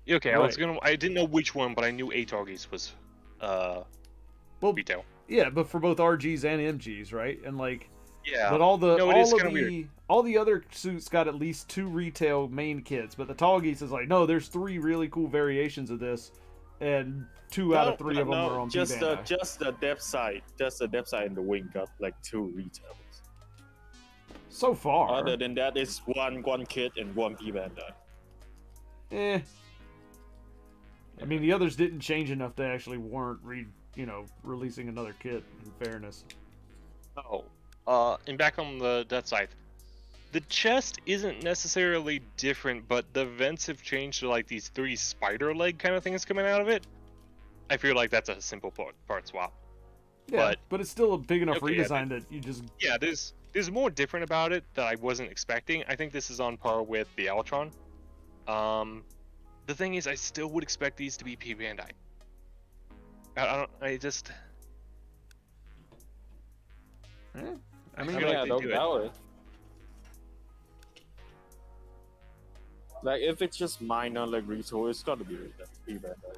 Okay, Right. I didn't know which one, but I knew Atargis was Well, retail. yeah, but for both RGs and MGs, right? And like, Yeah. but all the No, it is all of kinda weird. the all the other suits got at least 2 retail main kits, but the Tall Geese is like, no, there's 3 really cool variations of this, and 2 out of 3 of them are on just P Bandai. just the depth side, and the wing got like 2 retailers. So far, Other than that, it's one kit and 1 P Bandai. eh. I mean, the others didn't change enough to actually warrant releasing another kit. In fairness, And back on the Death Scythe, the chest isn't necessarily different, but the vents have changed to like these 3 spider leg kind of things coming out of it. I feel like that's a simple part swap. yeah, but it's still a big enough Okay, yeah, redesign that you just Yeah, there's more different about it that I wasn't expecting. I think this is on par with the Altron. The thing is, I still would expect these to be P Bandai. I just. I mean, I feel I like they don't do it. doubt it. Like if it's just minor like retail, it's gotta be P Bandai.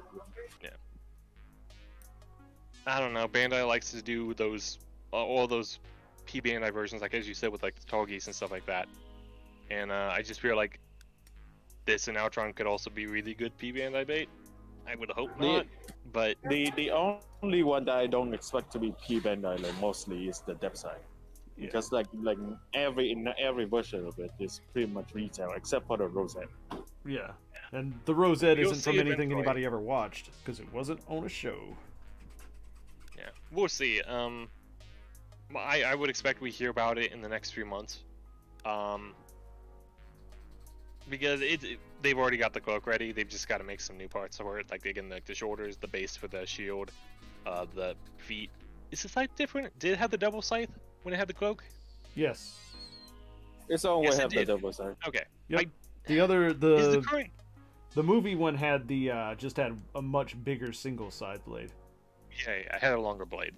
I don't know. Bandai likes to do those all those P Bandai versions, like as you said, with like the Tall Geese and stuff like that. And I just feel like this and Outron could also be really good P Bandai bait. I would hope not, but The only one that I don't expect to be P Bandai like mostly is the depth side. yeah. Because like in every version of it is pretty much retail except for the rosette. Yeah, and the Rosette You'll isn't see from anything eventually. anybody ever watched because it wasn't on a show. yeah, we'll see. I would expect we hear about it in the next few months. Because they've already got the cloak ready. They've just got to make some new parts for it, like again, like the shoulders, the base for the shield, the feet. Is the scythe different? Did it have the double scythe when it had the cloak? Yes. It's always Yes, it have the did. double side. Okay. Yep. I- The other Is the current? the movie one had just had a much bigger single side blade. Yeah, I had a longer blade.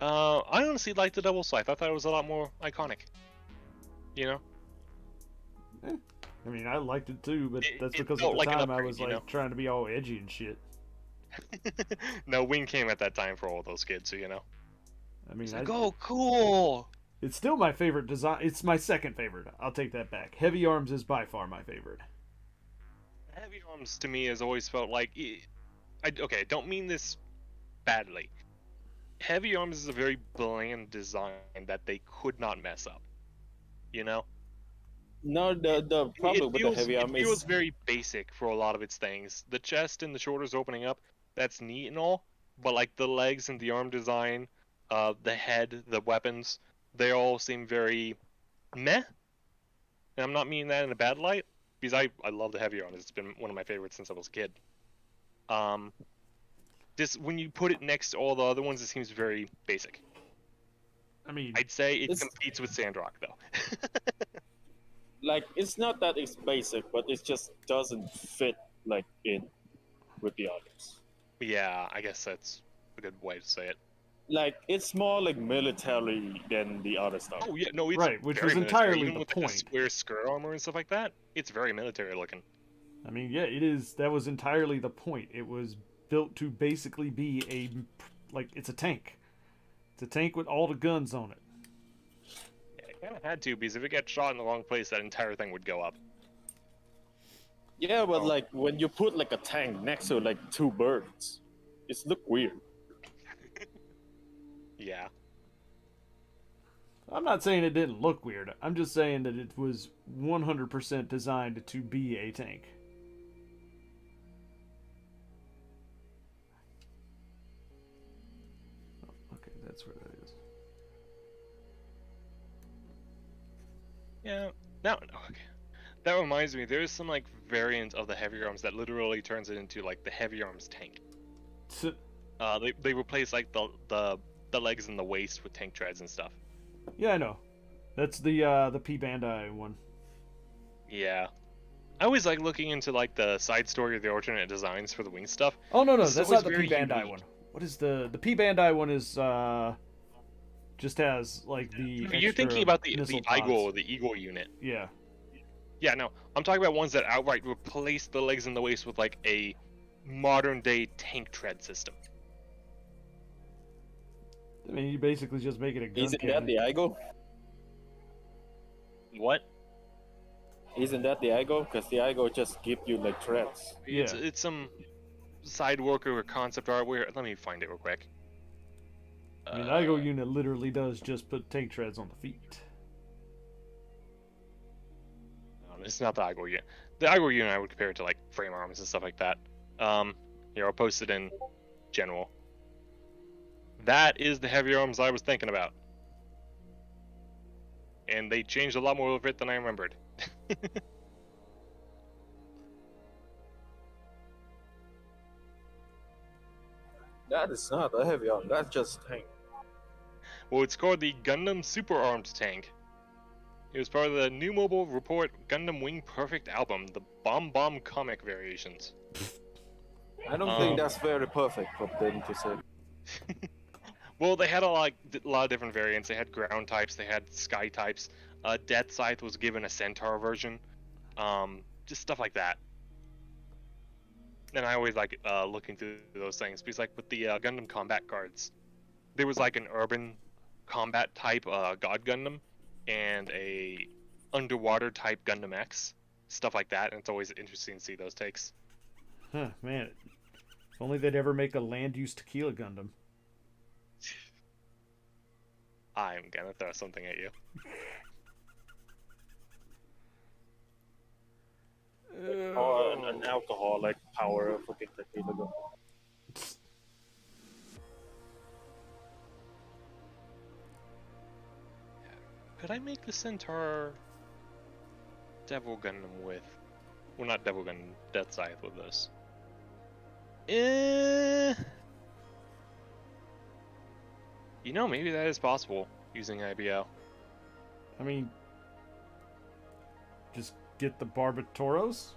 I honestly liked the double scythe. I thought it was a lot more iconic. You know? I mean, I liked it too, but that's It because at felt the like an time I upgrade, was you like know? trying to be all edgy and shit. No, Wing came at that time for all those kids, so you know. I mean, It's like, oh, cool. it's still my favorite design. It's my second favorite. I'll take that back. Heavy Arms is by far my favorite. Heavy Arms to me has always felt like. Okay, don't mean this badly. Heavy Arms is a very bland design that they could not mess up. You know? No, the problem with the heavy arm it feels is very basic for a lot of its things. The chest and the shoulders opening up, that's neat and all, but like the legs and the arm design, the head, the weapons, they all seem very meh. And I'm not meaning that in a bad light, because I love the heavy arms. It's been one of my favorites since I was a kid. Just when you put it next to all the other ones, it seems very basic. I mean, I'd say it It's- competes with Sandrock though. like it's not that it's basic, but it just doesn't fit like in with the others. Yeah, I guess that's a good way to say it. Like it's more like military than the other stuff. Oh yeah, no, it's Right, which very was military. entirely Even the with like, point. the square skirt armor and stuff like that. It's very military looking. I mean, yeah, it is. That was entirely the point. It was built to basically be it's a tank. It's a tank with all the guns on it. Yeah, it kind of had to, because if it got shot in the wrong place, that entire thing would go up. Yeah, but Oh. like when you put like a tank next to like 2 birds, it's look weird. Yeah. I'm not saying it didn't look weird. I'm just saying that it was 100% designed to be a tank. Oh, okay, that's where that is. Yeah. Now, okay. That reminds me, there's some like variant of the heavy arms that literally turns it into like the heavy arms tank. So, They replace like the legs and the waist with tank treads and stuff. yeah, I know. That's the P Bandai one. Yeah. I always like looking into like the side story of the alternate designs for the wing stuff. Oh no, It's that's always not the P very Bandai unique. one. What is the P Bandai one? Is just has like the You're extra thinking about the missile Eagle, pods. the Eagle unit. Yeah. Yeah, no, I'm talking about ones that outright replace the legs and the waist with like a modern day tank tread system. I mean, you basically just make it a gun Isn't cannon. that the Igo? What? Isn't that the Igo? Because the Igo just give you like threads. Yeah. It's some side worker or concept art where let me find it real quick. I mean, Igo unit literally does just put tank treads on the feet. No, it's not the Igor unit. The Igor unit I would compare it to like frame arms and stuff like that. Here I'll post it in general. That is the heavy arms I was thinking about. And they changed a lot more of it than I remembered. That is not a heavy arm. That's just tank. Well, it's called the Gundam Super Armed Tank. It was part of the New Mobile Report Gundam Wing Perfect album, the Bomb comic variations. I don't think that's very perfect for them to say. Well, they had a lot of different variants. They had ground types, they had sky types. Death Scythe was given a Centaur version. Just stuff like that. And I always like looking through those things because, like, with the Gundam combat cards, there was like an urban combat type God Gundam and a underwater type Gundam X, stuff like that. And it's always interesting to see those takes. Huh, man. If only they'd ever make a land-use tequila Gundam. I'm gonna throw something at you. Or an alcoholic power for tequila. Could I make the Centaur Devil Gundam with... Well, not Devil Gundam, Death Scythe with this. You know, maybe that is possible using IBO. I mean, just get the Barbatoros,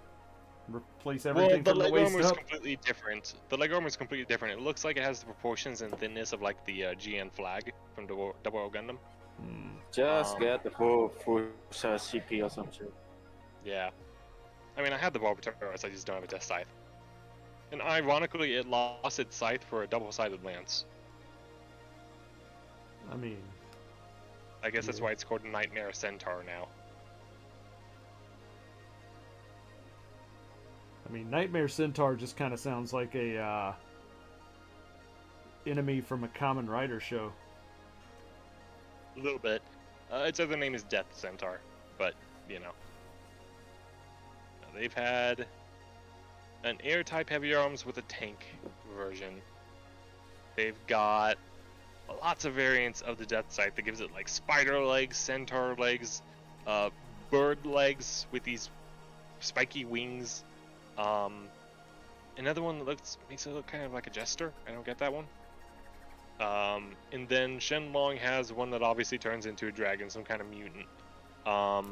replace everything Well, the from the leg waist armor is up. completely different. The leg armor is completely different. It looks like it has the proportions and thinness of like the GN flag from Double O Gundam. Just get the full CP or some shit. Yeah. I mean, I had the Barbatoros, I just don't have a Death Scythe. And ironically, it lost its scythe for a double-sided lance. I mean, I guess that's Yeah. why it's called Nightmare Centaur now. Nightmare Centaur just kind of sounds like a enemy from a Kamen Rider show. A little bit. Its other name is Death Centaur, but, you know. They've had an air-type heavy arms with a tank version. They've got lots of variants of the Death Scythe that gives it like spider legs, centaur legs, bird legs with these spiky wings. Another one that makes it look kind of like a jester. I don't get that one. And then Shenlong has one that obviously turns into a dragon, some kind of mutant. I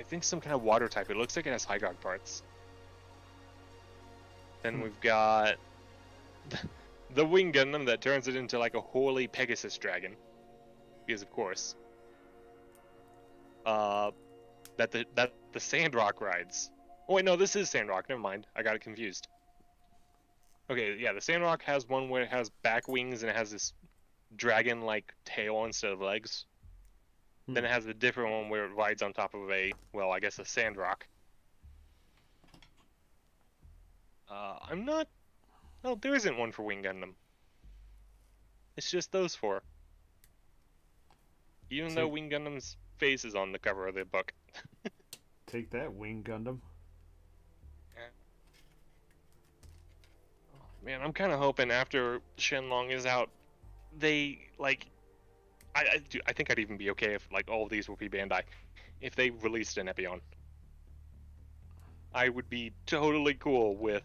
think some kind of water type. It looks like it has Hygog parts. Then we've got the Wing Gundam that turns it into like a holy Pegasus dragon. Because of course. That the Sandrock rides. Oh wait, no, this is Sandrock. Never mind. I got it confused. Okay, yeah, the Sandrock has one where it has back wings and it has this dragon-like tail instead of legs. Then it has a different one where it rides on top of a Sandrock. I'm not... No, there isn't one for Wing Gundam. It's just those four. Even though Wing Gundam's face is on the cover of the book. Take that, Wing Gundam. Man, I'm kind of hoping after Shenlong is out, they, like... I think I'd even be okay if, like, all of these will be Bandai. If they released an Epion. I would be totally cool with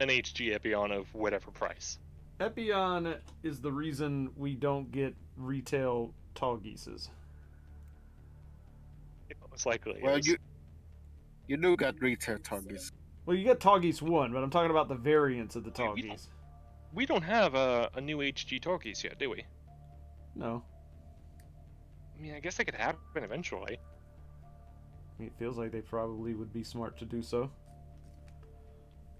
an HG Epion of whatever price. Epion is the reason we don't get retail tall geeses. Most likely Well, is. You do got retail targets. Well, you got Toggies 1, but I'm talking about the variants of the Wait, Toggies. We don't have a new HG Torqueys yet, do we? No. I mean, I guess that could happen eventually. I mean, it feels like they probably would be smart to do so.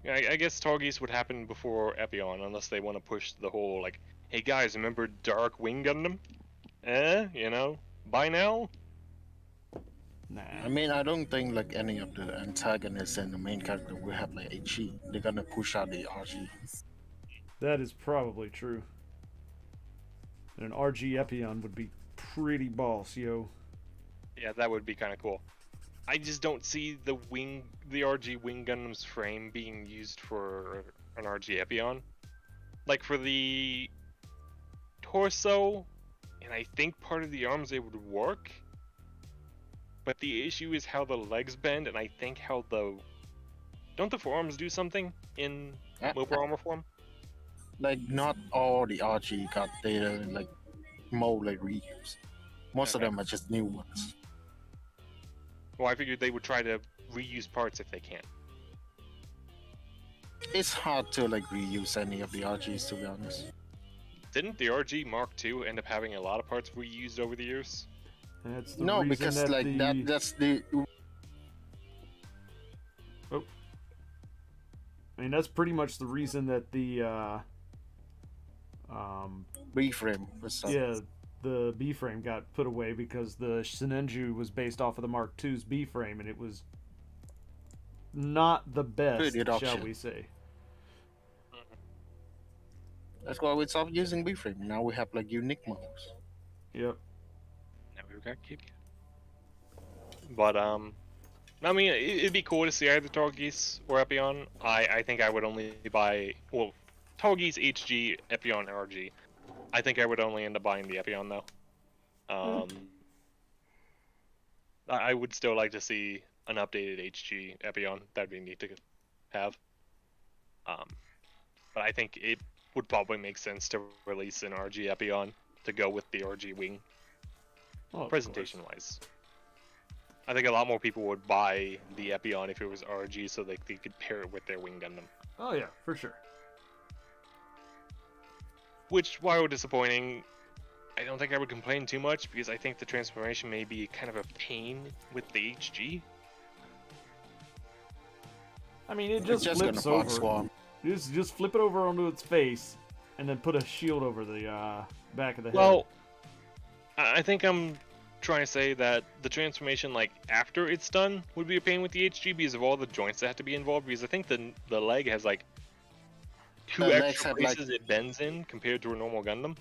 Yeah, I guess Torqueys would happen before Epion, unless they want to push the whole, like, hey guys, remember Dark Wing Gundam? You know, buy now? Nah. I mean, I don't think like any of the antagonists and the main character will have like HE. They're gonna push out the RG. That is probably true. And an RG Epion would be pretty boss, yo. Yeah, that would be kind of cool. I just don't see the RG Wing Gundam's frame being used for an RG Epion. Like for the torso, and I think part of the arms they would work. But the issue is how the legs bend, and I think how don't the forearms do something in mobile armor form? Like not all the RG got data like mold like reuse. Most of Okay. them are just new ones. Well, I figured they would try to reuse parts if they can. It's hard to like reuse any of the RGs to be honest. Didn't the RG Mark II end up having a lot of parts reused over the years? That's the No, reason because that like the... that's the I mean, that's pretty much the reason that the, reframe was yeah, the B-frame got put away, because the Shinenju was based off of the Mark II's B-frame, and it was not the best, Good shall option. we say. That's why we stopped using B-frame. Now we have like unique models. Yep. Now we've got Kid. But I mean, it'd be cool to see either Torgeese or Epion. I think I would only buy Torgeese, HG, Epion, RG. I think I would only end up buying the Epion though. I would still like to see an updated HG Epion. That'd be neat to have. But I think it would probably make sense to release an RG Epion to go with the RG Wing. Well, of Presentation course. wise, I think a lot more people would buy the Epion if it was RG, so they could pair it with their Wing Gundam. Oh yeah, for sure. Which, while disappointing, I don't think I would complain too much, because I think the transformation may be kind of a pain with the HG. I mean, it It's just just gonna flips fog over. swarm. You just flip it over onto its face, and then put a shield over the back of the head. Well, I think I'm trying to say that the transformation, like, after it's done, would be a pain with the HG because of all the joints that have to be involved, because I think the leg has, like, two The legs extra have, like- places it bends in compared to a normal Gundam.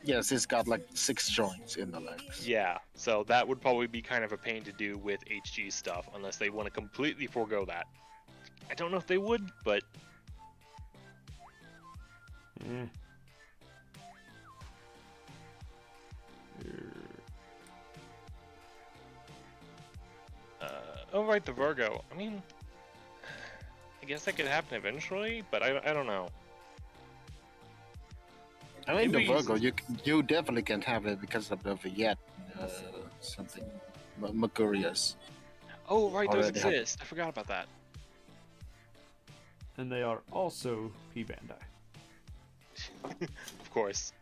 Yes, it's got like 6 joints in the legs. Yeah, so that would probably be kind of a pain to do with HG stuff, unless they want to completely forego that. I don't know if they would, but Eh. oh right, the Virgo. I mean, I guess that could happen eventually, but I don't know. I mean, the Maybe Virgo, you definitely can have it because of the vignette, something, Mercurius. Oh right, those Already have- exist. I forgot about that. And they are also P Bandai, Of course.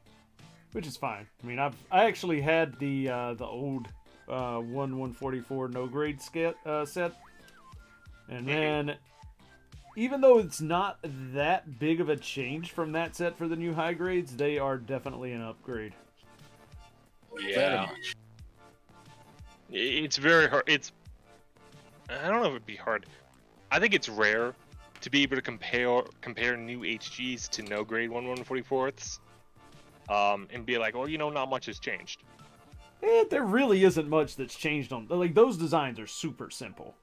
which is fine. I mean, I actually had the old 1/144 no grade set, and man, even though it's not that big of a change from that set for the new high grades, they are definitely an upgrade. Very Yeah, much. it's very hard. I don't know if it'd be hard. I think it's rare to be able to compare new HGs to no grade 1/144ths, and be like, well, you know, not much has changed. There really isn't much that's changed on, like, those designs are super simple.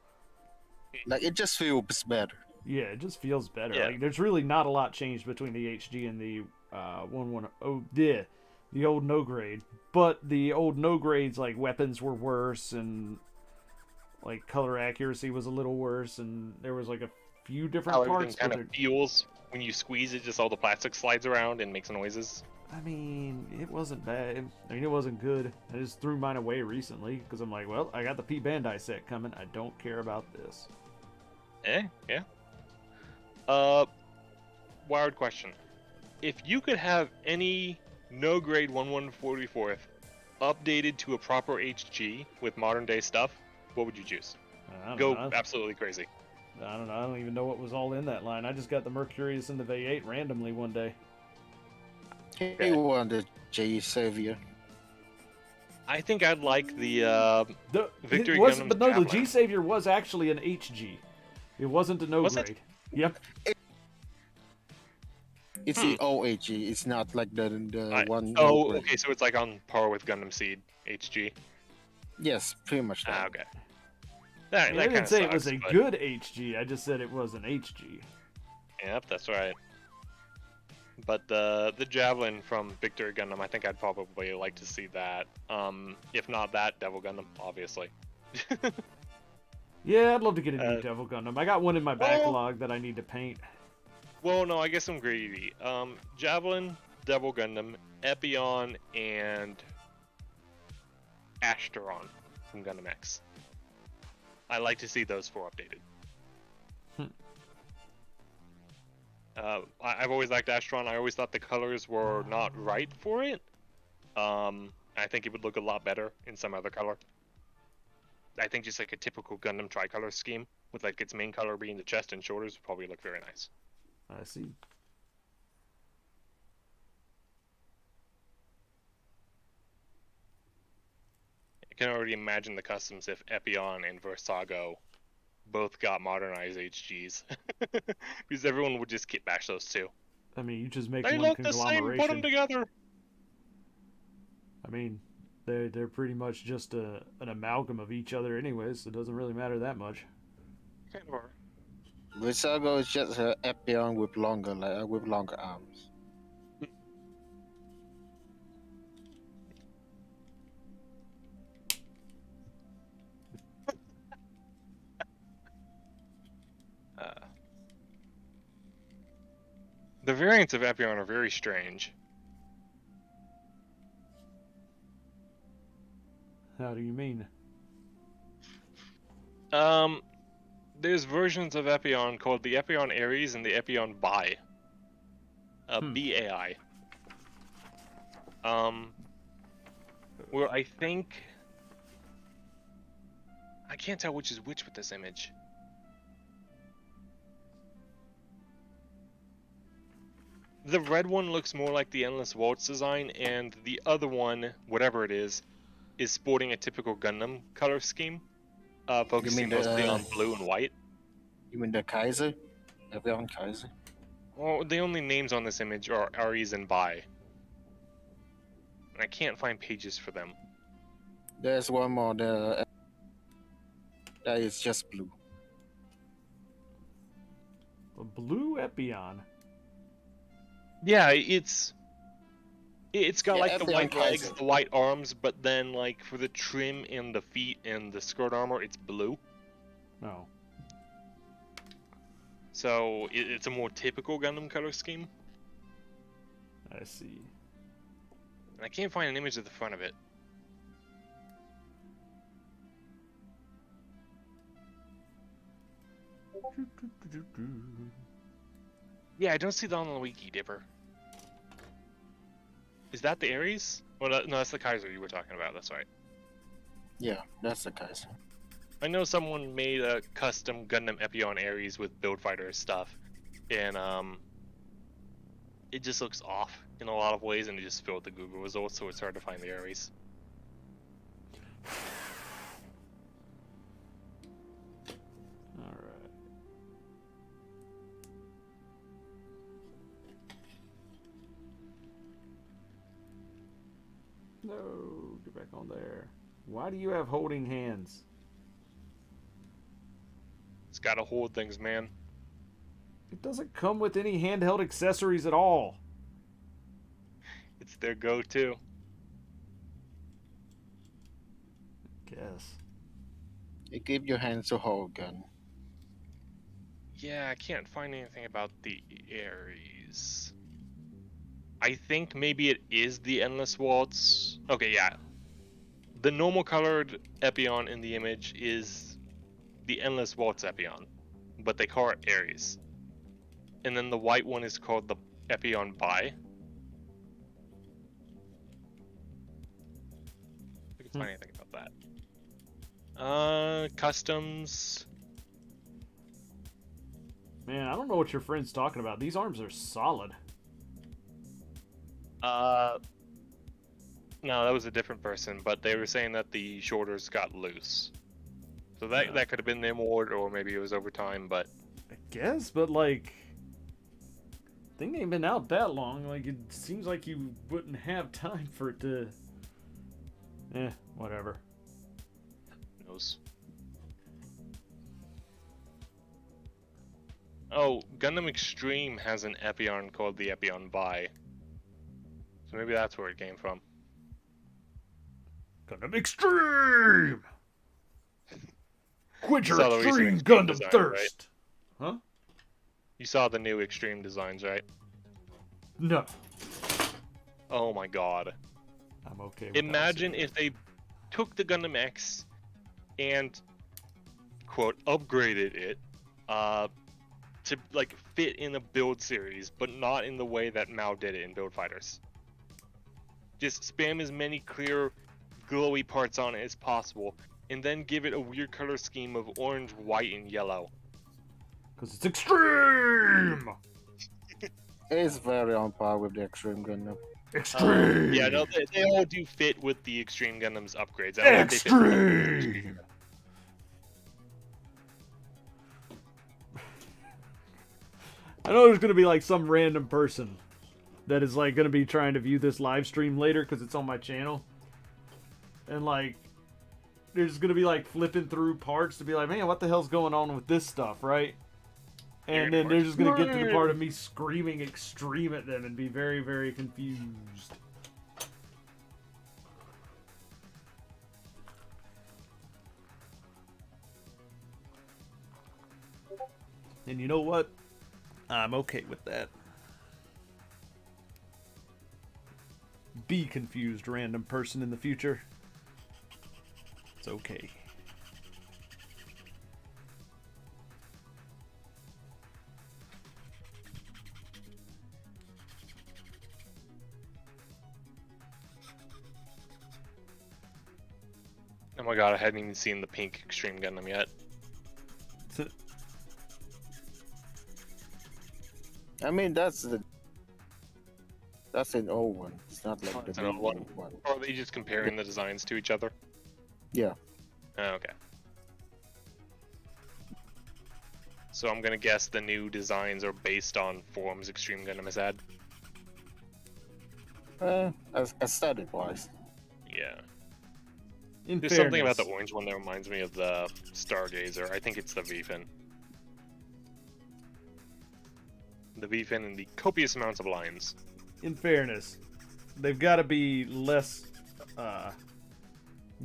Like it just feels better. Yeah, it just feels better. Yeah. Like, there's really not a lot changed between the HG and the 110, the old no grade. But the old no grades, like, weapons were worse, and like color accuracy was a little worse, and there was like a few different How parts. everything kind but of feels when you squeeze it, just all the plastic slides around and makes noises. I mean, it wasn't bad. I mean, it wasn't good. I just threw mine away recently because I'm like, well, I got the P Bandai set coming. I don't care about this. Yeah. Wild question. If you could have any no grade 1/144th updated to a proper HG with modern day stuff, what would you choose? I don't Go know. absolutely crazy. I don't know. I don't even know what was all in that line. I just got the Mercurius and the V8 randomly one day. He won the J Savior. I think I'd like the The Victory it was, Gundam's but no, the Javelin. G Savior was actually an HG. It wasn't a no Was it? grade. Yep. It's the OHG. It's not like the one. Oh, no, okay, so it's like on par with Gundam Seed HG. Yes, pretty much that. Ah, okay. That, I that didn't kind of say sucks, it was a but... good HG. I just said it was an HG. Yep, that's right. But the Javelin from Victory Gundam, I think I'd probably like to see that. If not that, Devil Gundam, obviously. Yeah, I'd love to get a new Devil Gundam. I got one in my well- backlog that I need to paint. Well, no, I guess I'm greedy. Javelin, Devil Gundam, Epion, and Ashtaron from Gundam X. I like to see those four updated. I've always liked Ashtaron. I always thought the colors were not right for it. I think it would look a lot better in some other color. I think just like a typical Gundam tricolor scheme with like its main color being the chest and shoulders would probably look very nice. I see. I can already imagine the customs if Epion and Versago both got modernized HGs. Because everyone would just kit bash those two. I mean, you just make They one look the same, conglomeration. put them together! I mean, they're pretty much just an amalgam of each other anyways, so it doesn't really matter that much. Kind of are. Visago is just an Epion with longer arms. The variants of Epion are very strange. How do you mean? There's versions of Epion called the Epion Ares and the Epion Bai. BAI. Where I think... I can't tell which is which with this image. The red one looks more like the Endless Waltz design, and the other one, whatever it is sporting a typical Gundam color scheme, focusing mostly on blue and white. You mean the Kaiser? Epion Kaiser? Well, the only names on this image are Ares and Bai. And I can't find pages for them. There's one more. That is just blue. A blue Epion. Yeah, it's got Yeah, like the Epion white legs, Kaiser. the white arms, but then like for the trim and the feet and the skirt armor, it's blue. Oh. So it's a more typical Gundam color scheme. I see. And I can't find an image of the front of it. Yeah, I don't see that on the wiki, Dipper. Is that the Ares? Well, no, that's the Kaiser you were talking about. That's right. Yeah, that's the Kaiser. I know someone made a custom Gundam Epion Ares with Build Fighter stuff, and it just looks off in a lot of ways, and it just filled the Google results, so it's hard to find the Ares. Alright. No, get back on there. Why do you have holding hands? It's gotta hold things, man. It doesn't come with any handheld accessories at all. It's their go-to. Guess. It gives your hands to hold gun. Yeah, I can't find anything about the Ares. I think maybe it is the Endless Waltz. Okay, yeah. The normal colored Epion in the image is the Endless Waltz Epion, but they call it Ares. And then the white one is called the Epion Bi. I can find anything about that. Customs. Man, I don't know what your friend's talking about. These arms are solid. No, that was a different person, but they were saying that the shoulders got loose. So that could have been their mold, or maybe it was over time, but... I guess, but like... thing ain't been out that long. Like, it seems like you wouldn't have time for it to... whatever. Who knows? Oh, Gundam Extreme has an Epion called the Epion Bi. So maybe that's where it came from. Gundam Extreme! Quit your Saw the recent extreme Extreme Gundam design, thirst! Huh? You saw the new Extreme designs, right? No. Oh my god. I'm okay with Imagine if they took the Gundam X and, quote, upgraded it, to, like, fit in a build series, but not in the way that Mao did it in Build Fighters. Just spam as many clear, glowy parts on it as possible, and then give it a weird color scheme of orange, white, and yellow. Because it's extreme! It's very on par with the Extreme Gundam. Extreme! Yeah, no, they all do fit with the Extreme Gundam's upgrades. I don't think they fit with the- Extreme! I know there's gonna be like some random person that is like gonna be trying to view this live stream later because it's on my channel, and like there's gonna be like flipping through parts to be like, man, what the hell's going on with this stuff, right? And then they're just gonna get to the part of me screaming extreme at them and be very, very confused. And you know what? I'm okay with that. Be confused, random person in the future. It's okay. Oh my god, I hadn't even seen the pink Extreme Gundam yet. I mean, that's an old one. It's not like It's the an new old one. Or are they just comparing the designs to each other? Yeah. Oh, okay. So I'm gonna guess the new designs are based on forms Extreme Gundam has had. Aesthetic wise. Yeah. In There's fairness, something about the orange one that reminds me of the Stargazer. I think it's the V-fin. The V-fin and the copious amounts of lines. in fairness, they've got to be less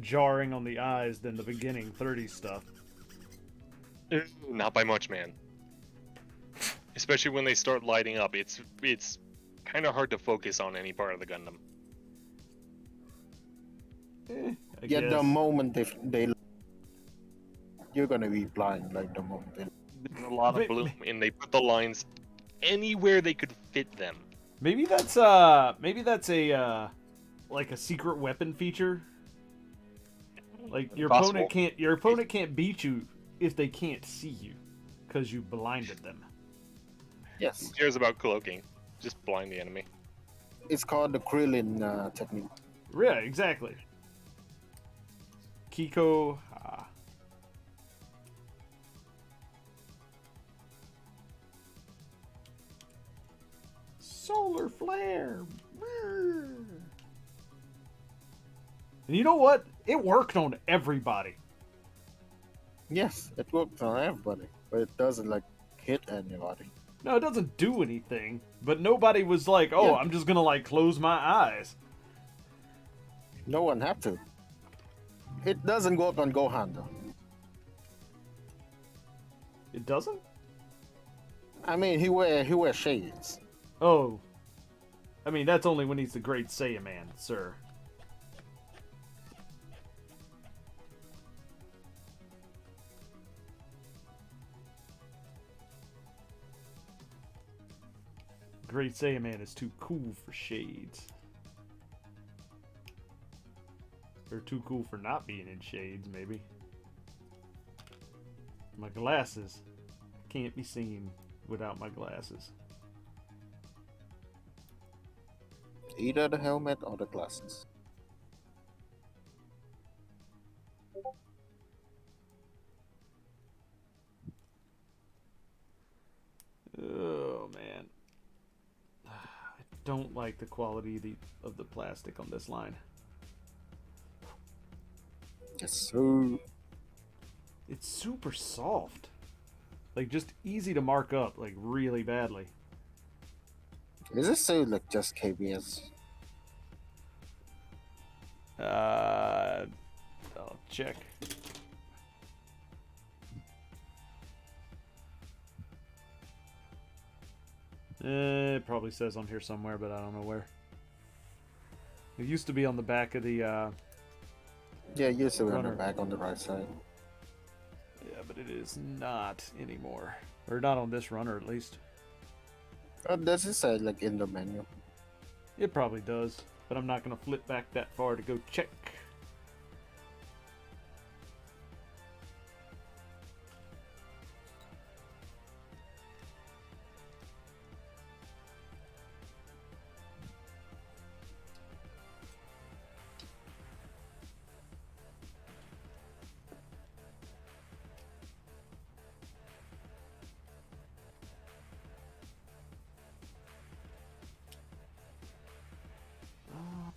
jarring on the eyes than the beginning 30s stuff. Not by much, man. Especially when they start lighting up, it's kind of hard to focus on any part of the Gundam. I Yeah, guess. the moment they you're gonna be blind like the moment they. There's a lot of bloom, and they put the lines anywhere they could fit them. Maybe that's a like a secret weapon feature. Like your Possible. opponent can't beat you if they can't see you because you blinded them. Yes, Who cares about cloaking? Just blind the enemy. it's called the Krillin technique. Yeah, exactly. Kiko. Solar flare. And you know what? It worked on everybody. Yes, it works on everybody, but it doesn't like hit anybody. No, it doesn't do anything. But nobody was like, "Oh, Yeah. I'm just gonna like close my eyes." No one have to. It doesn't work on Gohan though. It doesn't. I mean, he wear shades. Oh, I mean, that's only when he's the Great Saiyaman, sir. Great Saiyaman is too cool for shades. Or too cool for not being in shades, maybe. My glasses can't be seen without my glasses. Either the helmet or the glasses. Oh man, I don't like the quality of the plastic on this line. Yes, sir. It's super soft, like just easy to mark up, like really badly. Is this so like just KBS? I'll check. It probably says on here somewhere, but I don't know where. It used to be on the back of the, Yeah, usually on runner. the back on the right side. Yeah, but it is not anymore. Or not on this runner, at least. Does it say like in the menu? It probably does, but I'm not going to flip back that far to go check.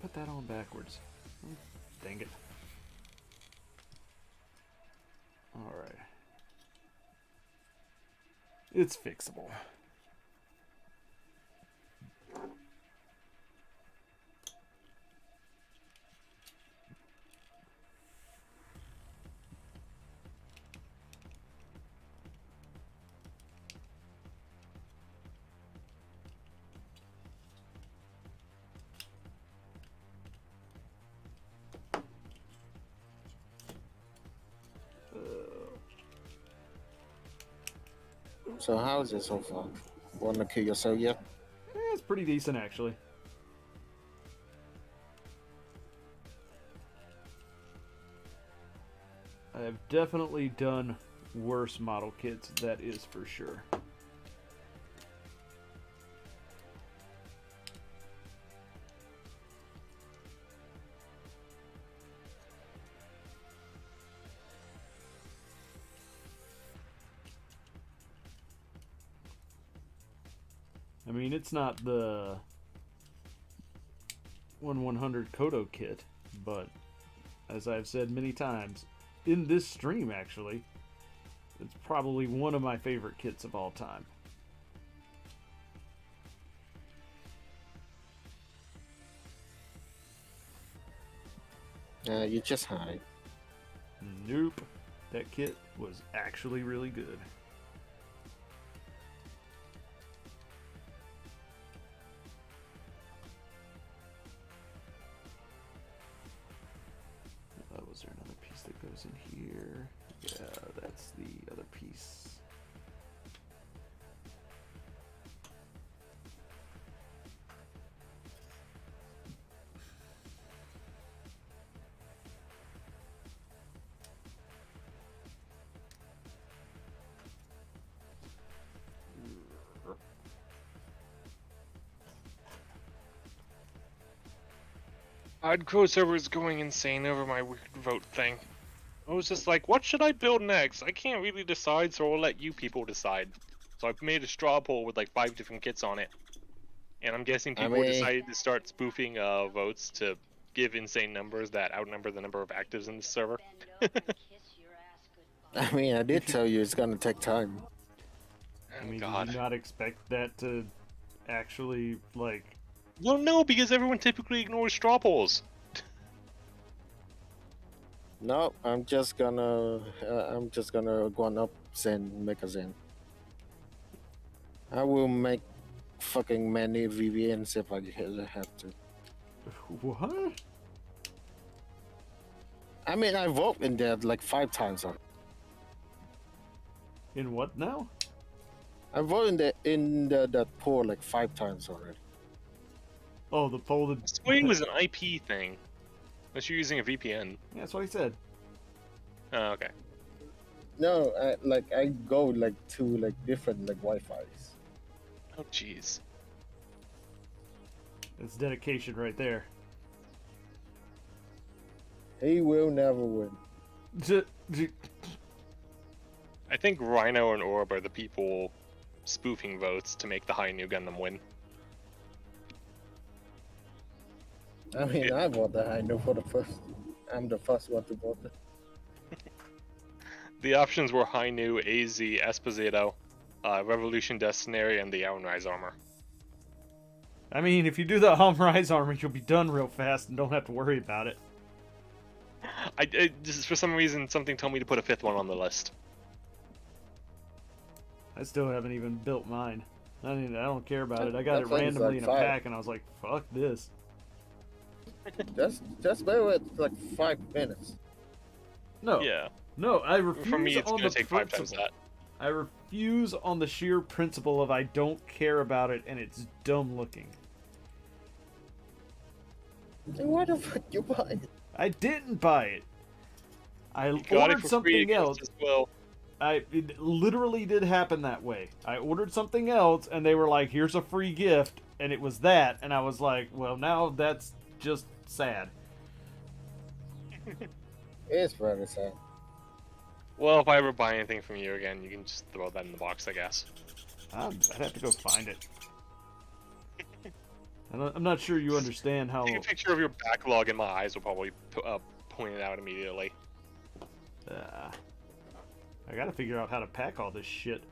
Put that on backwards. Dang it. Alright. It's fixable. So how is it so far? Wanna kill yourself yet? It's pretty decent, actually. I have definitely done worse model kits, that is for sure. I mean, it's not the 1/100 Kodo kit, but as I've said many times, in this stream actually, it's probably one of my favorite kits of all time. You just hide. Nope. That kit was actually really good. Was there another piece that goes in here? Yeah, that's the other piece. Hardcore servers going insane over my weird vote thing. I was just like, what should I build next? I can't really decide, so I'll let you people decide. So I've made a straw poll with like 5 different kits on it. And I'm guessing people decided to start spoofing votes to give insane numbers that outnumber the number of actives in the server. I mean, I did tell you it's gonna take time. I mean, God. did you not expect that to actually, like... Well, no, because everyone typically ignores straw polls. No, I'm just gonna go up Zen, make a Zen. I will make fucking many VPNs if I have to. What? I mean, I voted in there like 5 times already. In what now? I voted in that poll like 5 times already. Oh, the folded. Swing was an IP thing. Unless you're using a VPN. Yeah, that's what he said. Oh, okay. No, I go like to like different like Wi-Fi's. Oh, jeez. That's dedication right there. He will never win. I think Rhino and Orb are the people spoofing votes to make the High New Gundam win. I mean, I vote that I know for the first. I'm the first one to vote that. The options were High New, AZ, Esposito, Revolution Destinary, and the Rise armor. I mean, if you do the Rise armor, you'll be done real fast and don't have to worry about it. I just for some reason something told me to put a 5th one on the list. I still haven't even built mine. I mean, I don't care about it. I got That it thing's randomly like in a 5. pack, and I was like, "Fuck this." Just bear with like 5 minutes. No, Yeah. no, I refuse For me, it's on gonna the take 5 times principle. that. I refuse on the sheer principle of I don't care about it and it's dumb looking. Then why the fuck you buy it? I didn't buy it. I You got it ordered for free something against else. as well. It literally did happen that way. I ordered something else and they were like, "Here's a free gift," and it was that, and I was like, "Well, now that's just sad." It's very sad. Well, if I ever buy anything from you again, you can just throw that in the box, I guess. I'd have to go find it. I'm not sure you understand how. Take a picture of your backlog and my eyes will probably point it out immediately. I gotta figure out how to pack all this shit.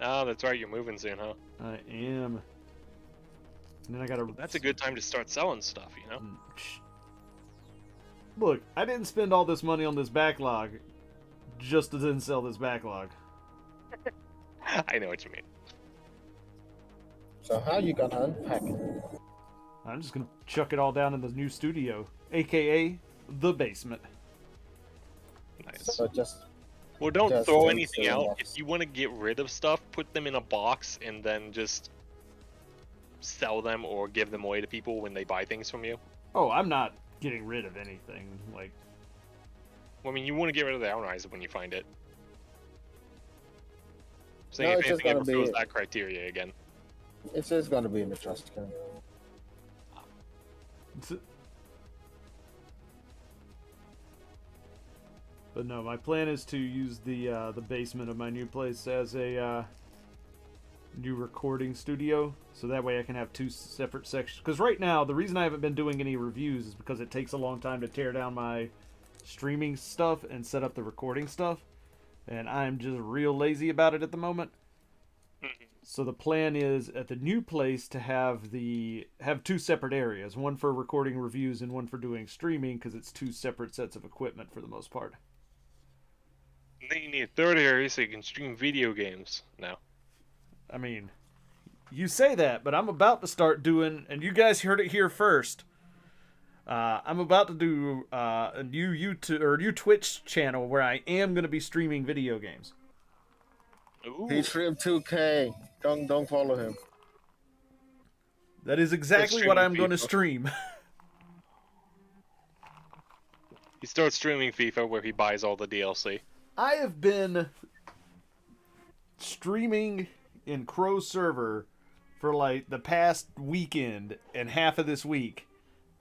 Oh, that's right, you're moving soon, huh? I am. And then I gotta. That's a good time to start selling stuff, you know? Look, I didn't spend all this money on this backlog just to then sell this backlog. I know what you mean. So how you gonna unpack it? I'm just gonna chuck it all down in the new studio, aka the basement. Nice. So just Well, don't Just throw don't anything sell out. box. If you want to get rid of stuff, put them in a box and then just sell them or give them away to people when they buy things from you. Oh, I'm not getting rid of anything. Like, Well, I mean, you want to get rid of the Rise when you find it. So No, if it's just anything ever gonna be- fills that criteria again. it's just gonna be in the trust can. but no, my plan is to use the basement of my new place as a new recording studio, so that way I can have 2 separate sections. Because right now, the reason I haven't been doing any reviews is because it takes a long time to tear down my streaming stuff and set up the recording stuff, and I'm just real lazy about it at the moment. So the plan is at the new place to have 2 separate areas, one for recording reviews and one for doing streaming, because it's 2 separate sets of equipment for the most part. And then you need a third area so you can stream video games now. I mean, you say that, but I'm about to start doing, and you guys heard it here first. I'm about to do a new YouTube or new Twitch channel where I am going to be streaming video games. Ooh. He streamed 2K. Don't follow him. That is exactly what I'm going to stream. He starts streaming FIFA where he buys all the DLC. I have been streaming in Crow's server for like the past weekend and half of this week,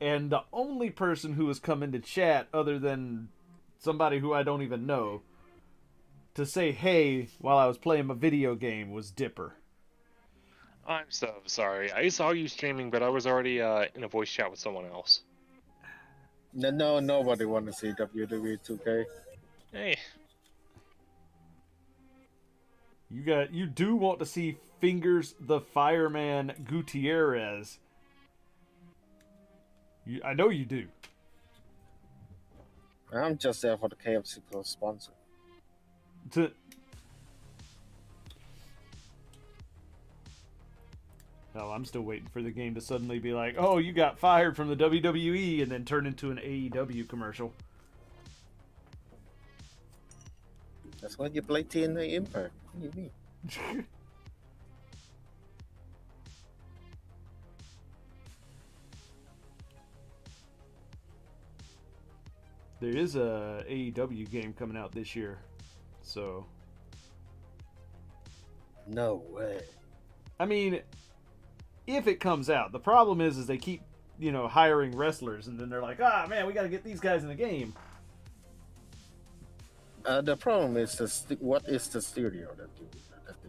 and the only person who has come into chat other than somebody who I don't even know to say hey while I was playing my video game was Dipper. I'm so sorry. I saw you streaming, but I was already in a voice chat with someone else. No, nobody want to see WWE 2K. Hey, You do want to see Fingers the Fireman Gutierrez. I know you do. I'm just there for the KFC Plus sponsor. Hell, I'm still waiting for the game to suddenly be like, oh, you got fired from the WWE, and then turn into an AEW commercial. That's why you play TNA Impact. What do you mean? There is a AEW game coming out this year, so No way. I mean, if it comes out, the problem is they keep hiring wrestlers, and then they're like, ah man, we got to get these guys in the game. The problem is what is the studio that do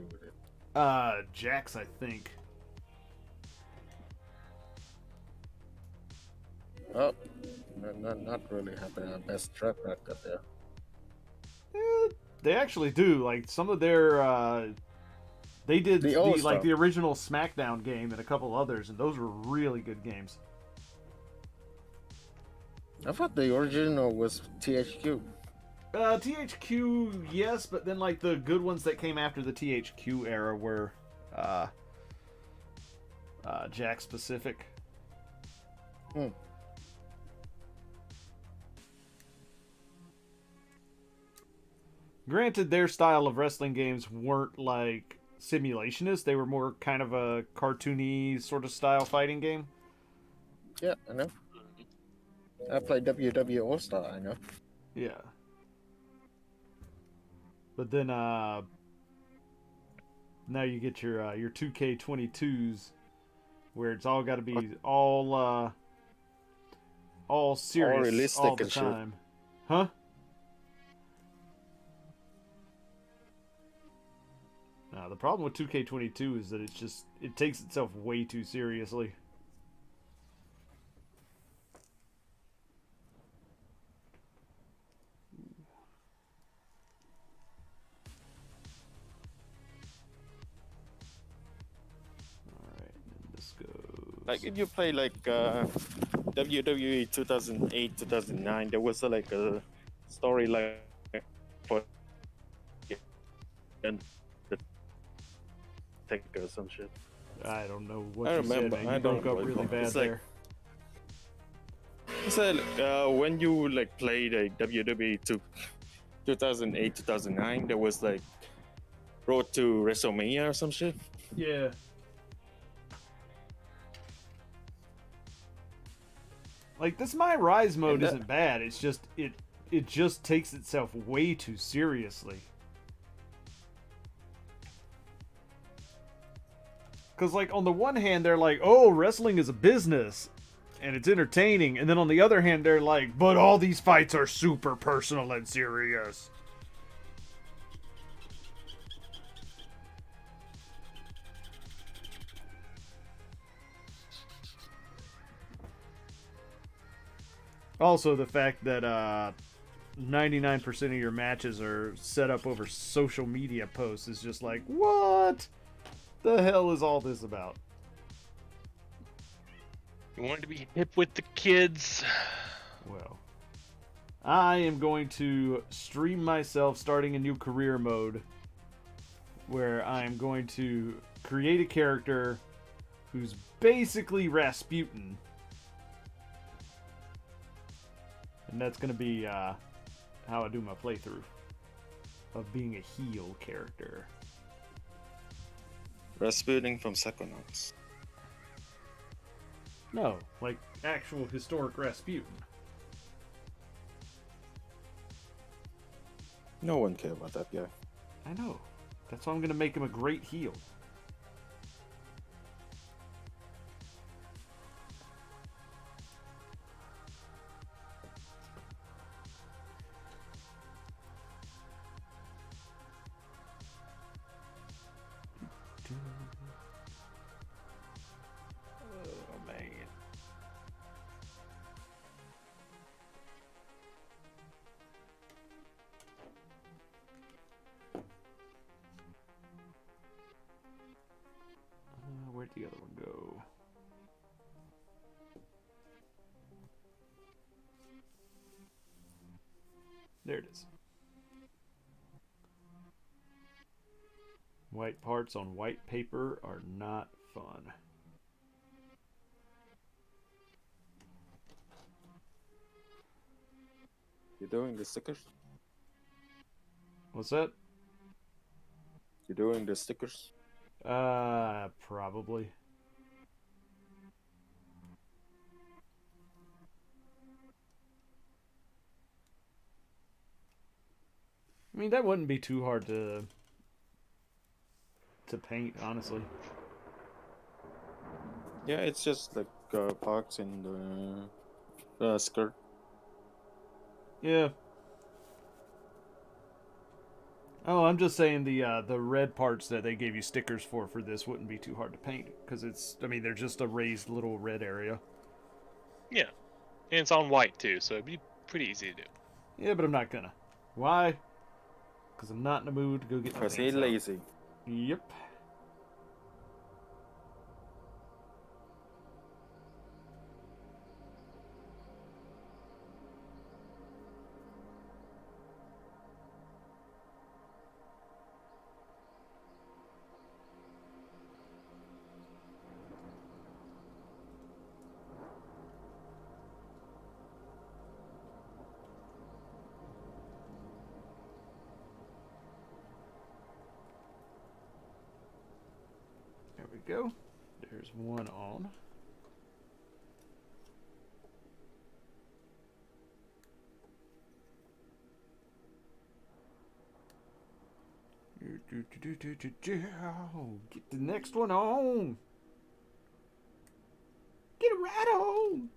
with it? Jax, I think. Oh, not really having a best track record there. They actually do. Like some of their, they did The old like stuff. the original SmackDown game and a couple others, and those were really good games. I thought the original was THQ. THQ, yes, but then like the good ones that came after the THQ era were Jack specific. Granted, their style of wrestling games weren't like simulationists; they were more kind of a cartoony sort of style fighting game. Yeah, I know. I played WW All Star. I know. Yeah. But then now you get your 2K22s where it's all got to be all serious all realistic the and shit. time. Huh? Now, the problem with 2K22 is that it takes itself way too seriously. Like if you play like WWE 2008, 2009, there was like a storyline for and the tech or some shit. I don't know what I you remember. said, man. I You don't broke up recall. really bad It's like- there. So when you like played a WWE 2008, 2009, there was like Road to WrestleMania or some shit. Yeah. Like this My Rise mode And that- isn't bad. It's just it just takes itself way too seriously. Cuz like on the one hand they're like, "Oh, wrestling is a business and it's entertaining." And then on the other hand they're like, "But all these fights are super personal and serious." Also, the fact that 99% of your matches are set up over social media posts is just like, what the hell is all this about? You wanted to be hip with the kids. Well, I am going to stream myself starting a new career mode where I am going to create a character who's basically Rasputin. And that's going to be how I do my playthrough of being a heel character. Rasputin from Psychonauts. No, like actual historic Rasputin. No one cared about that guy. I know. That's why I'm going to make him a great heel. Oh, man. Where'd the other one go? There it is. White parts on white paper are not fun. You're doing the stickers? What's that? You're doing the stickers? Probably. I mean, that wouldn't be too hard to paint, honestly. Yeah, it's just like parts in the skirt. Yeah. Oh, I'm just saying the red parts that they gave you stickers for this wouldn't be too hard to paint because I mean, they're just a raised little red area. Yeah, and it's on white too, so it'd be pretty easy to do. Yeah, but I'm not gonna. Why? Because I'm not in the mood to go get my Because paints he's out. lazy. Yep. There we go. There's one on. Get the next one on. Get it right on.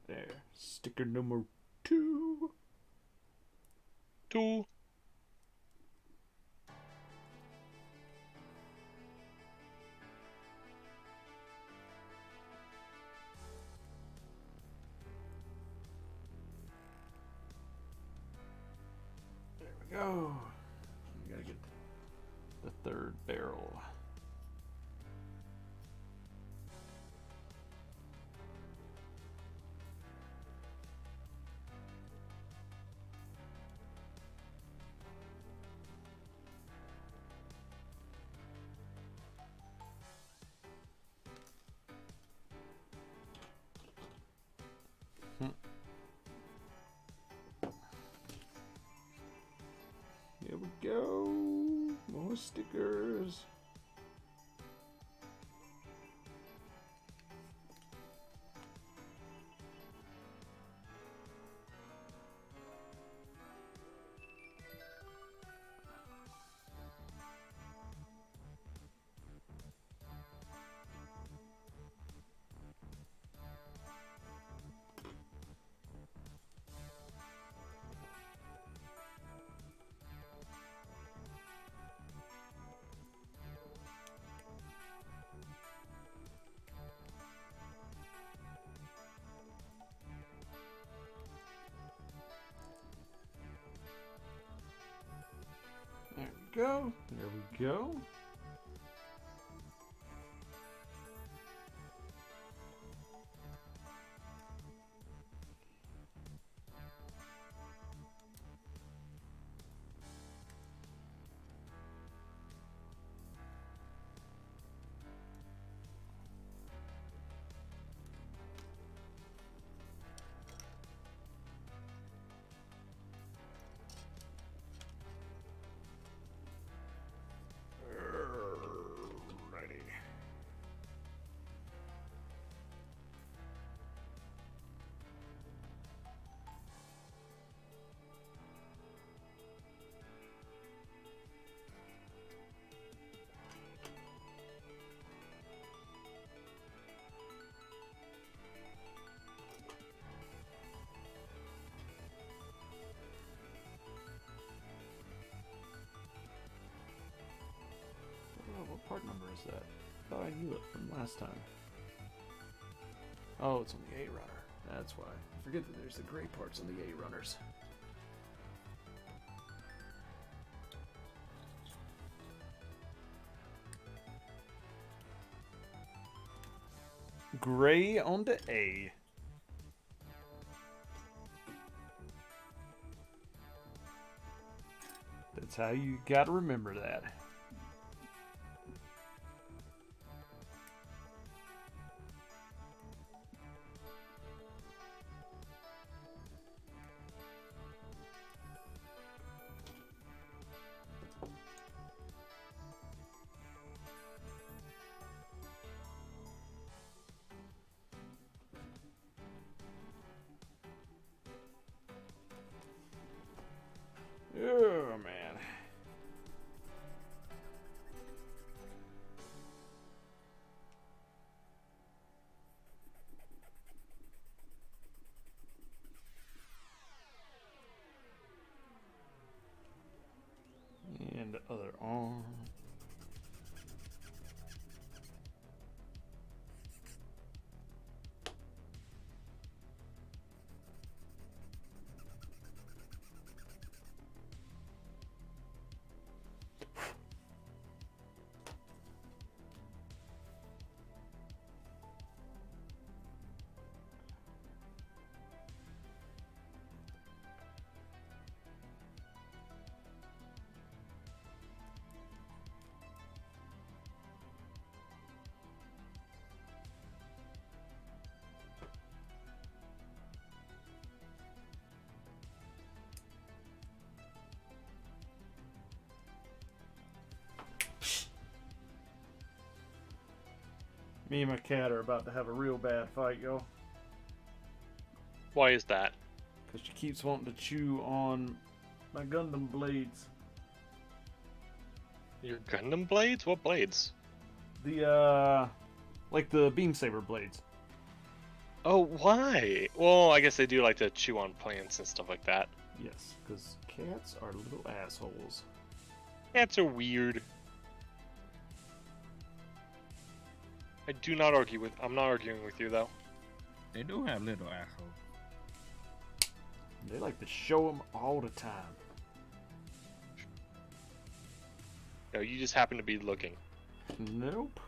There. Sticker number 2. Two. There we go. We gotta get the third barrel. Here we go. More stickers. There we go. There we go. Alrighty. Oh, what part number is that? I thought I knew it from last time. Oh, it's on the A runner. That's why. I forget that there's the gray parts on the A runners. Gray on the A. That's how you gotta remember that. Oh, man. And the other arm. Me and my cat are about to have a real bad fight, yo. Why is that? Because she keeps wanting to chew on my Gundam blades. Your Gundam blades? What blades? Like the beam saber blades. Oh, why? Well, I guess they do like to chew on plants and stuff like that. Yes, because cats are little assholes. Cats are weird. I do not argue with. I'm not arguing with you though. They do have little assholes. They like to show them all the time. No, you just happen to be looking. Nope.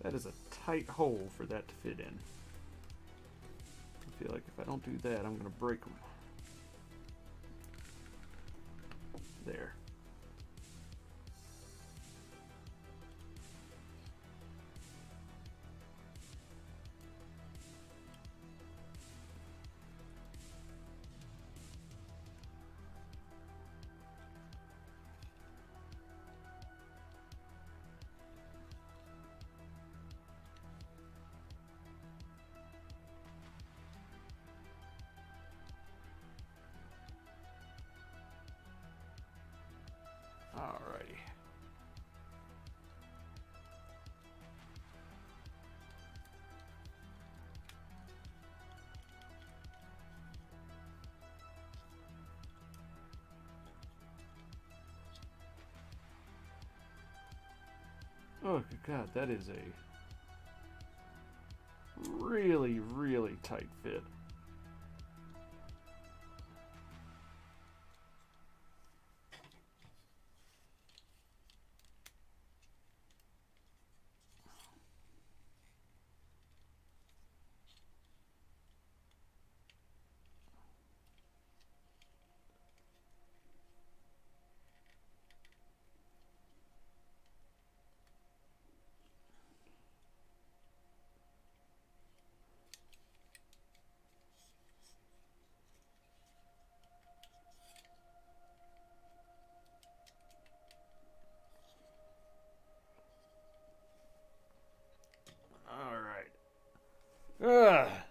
That is a tight hole for that to fit in. I feel like if I don't do that, I'm going to break them. There. Oh, good God, that is a really, really tight fit.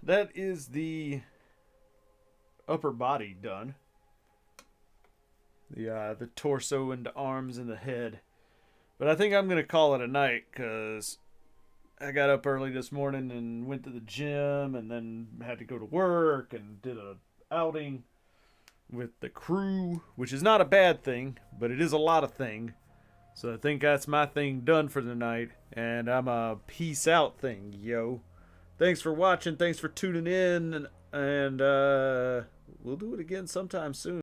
That is the upper body done. The torso and the arms and the head. But I think I'm going to call it a night because I got up early this morning and went to the gym and then had to go to work and did a outing with the crew, which is not a bad thing, but it is a lot of thing. So I think that's my thing done for the night, and I'm a peace out thing, yo. Thanks for watching, thanks for tuning in, and we'll do it again sometime soon.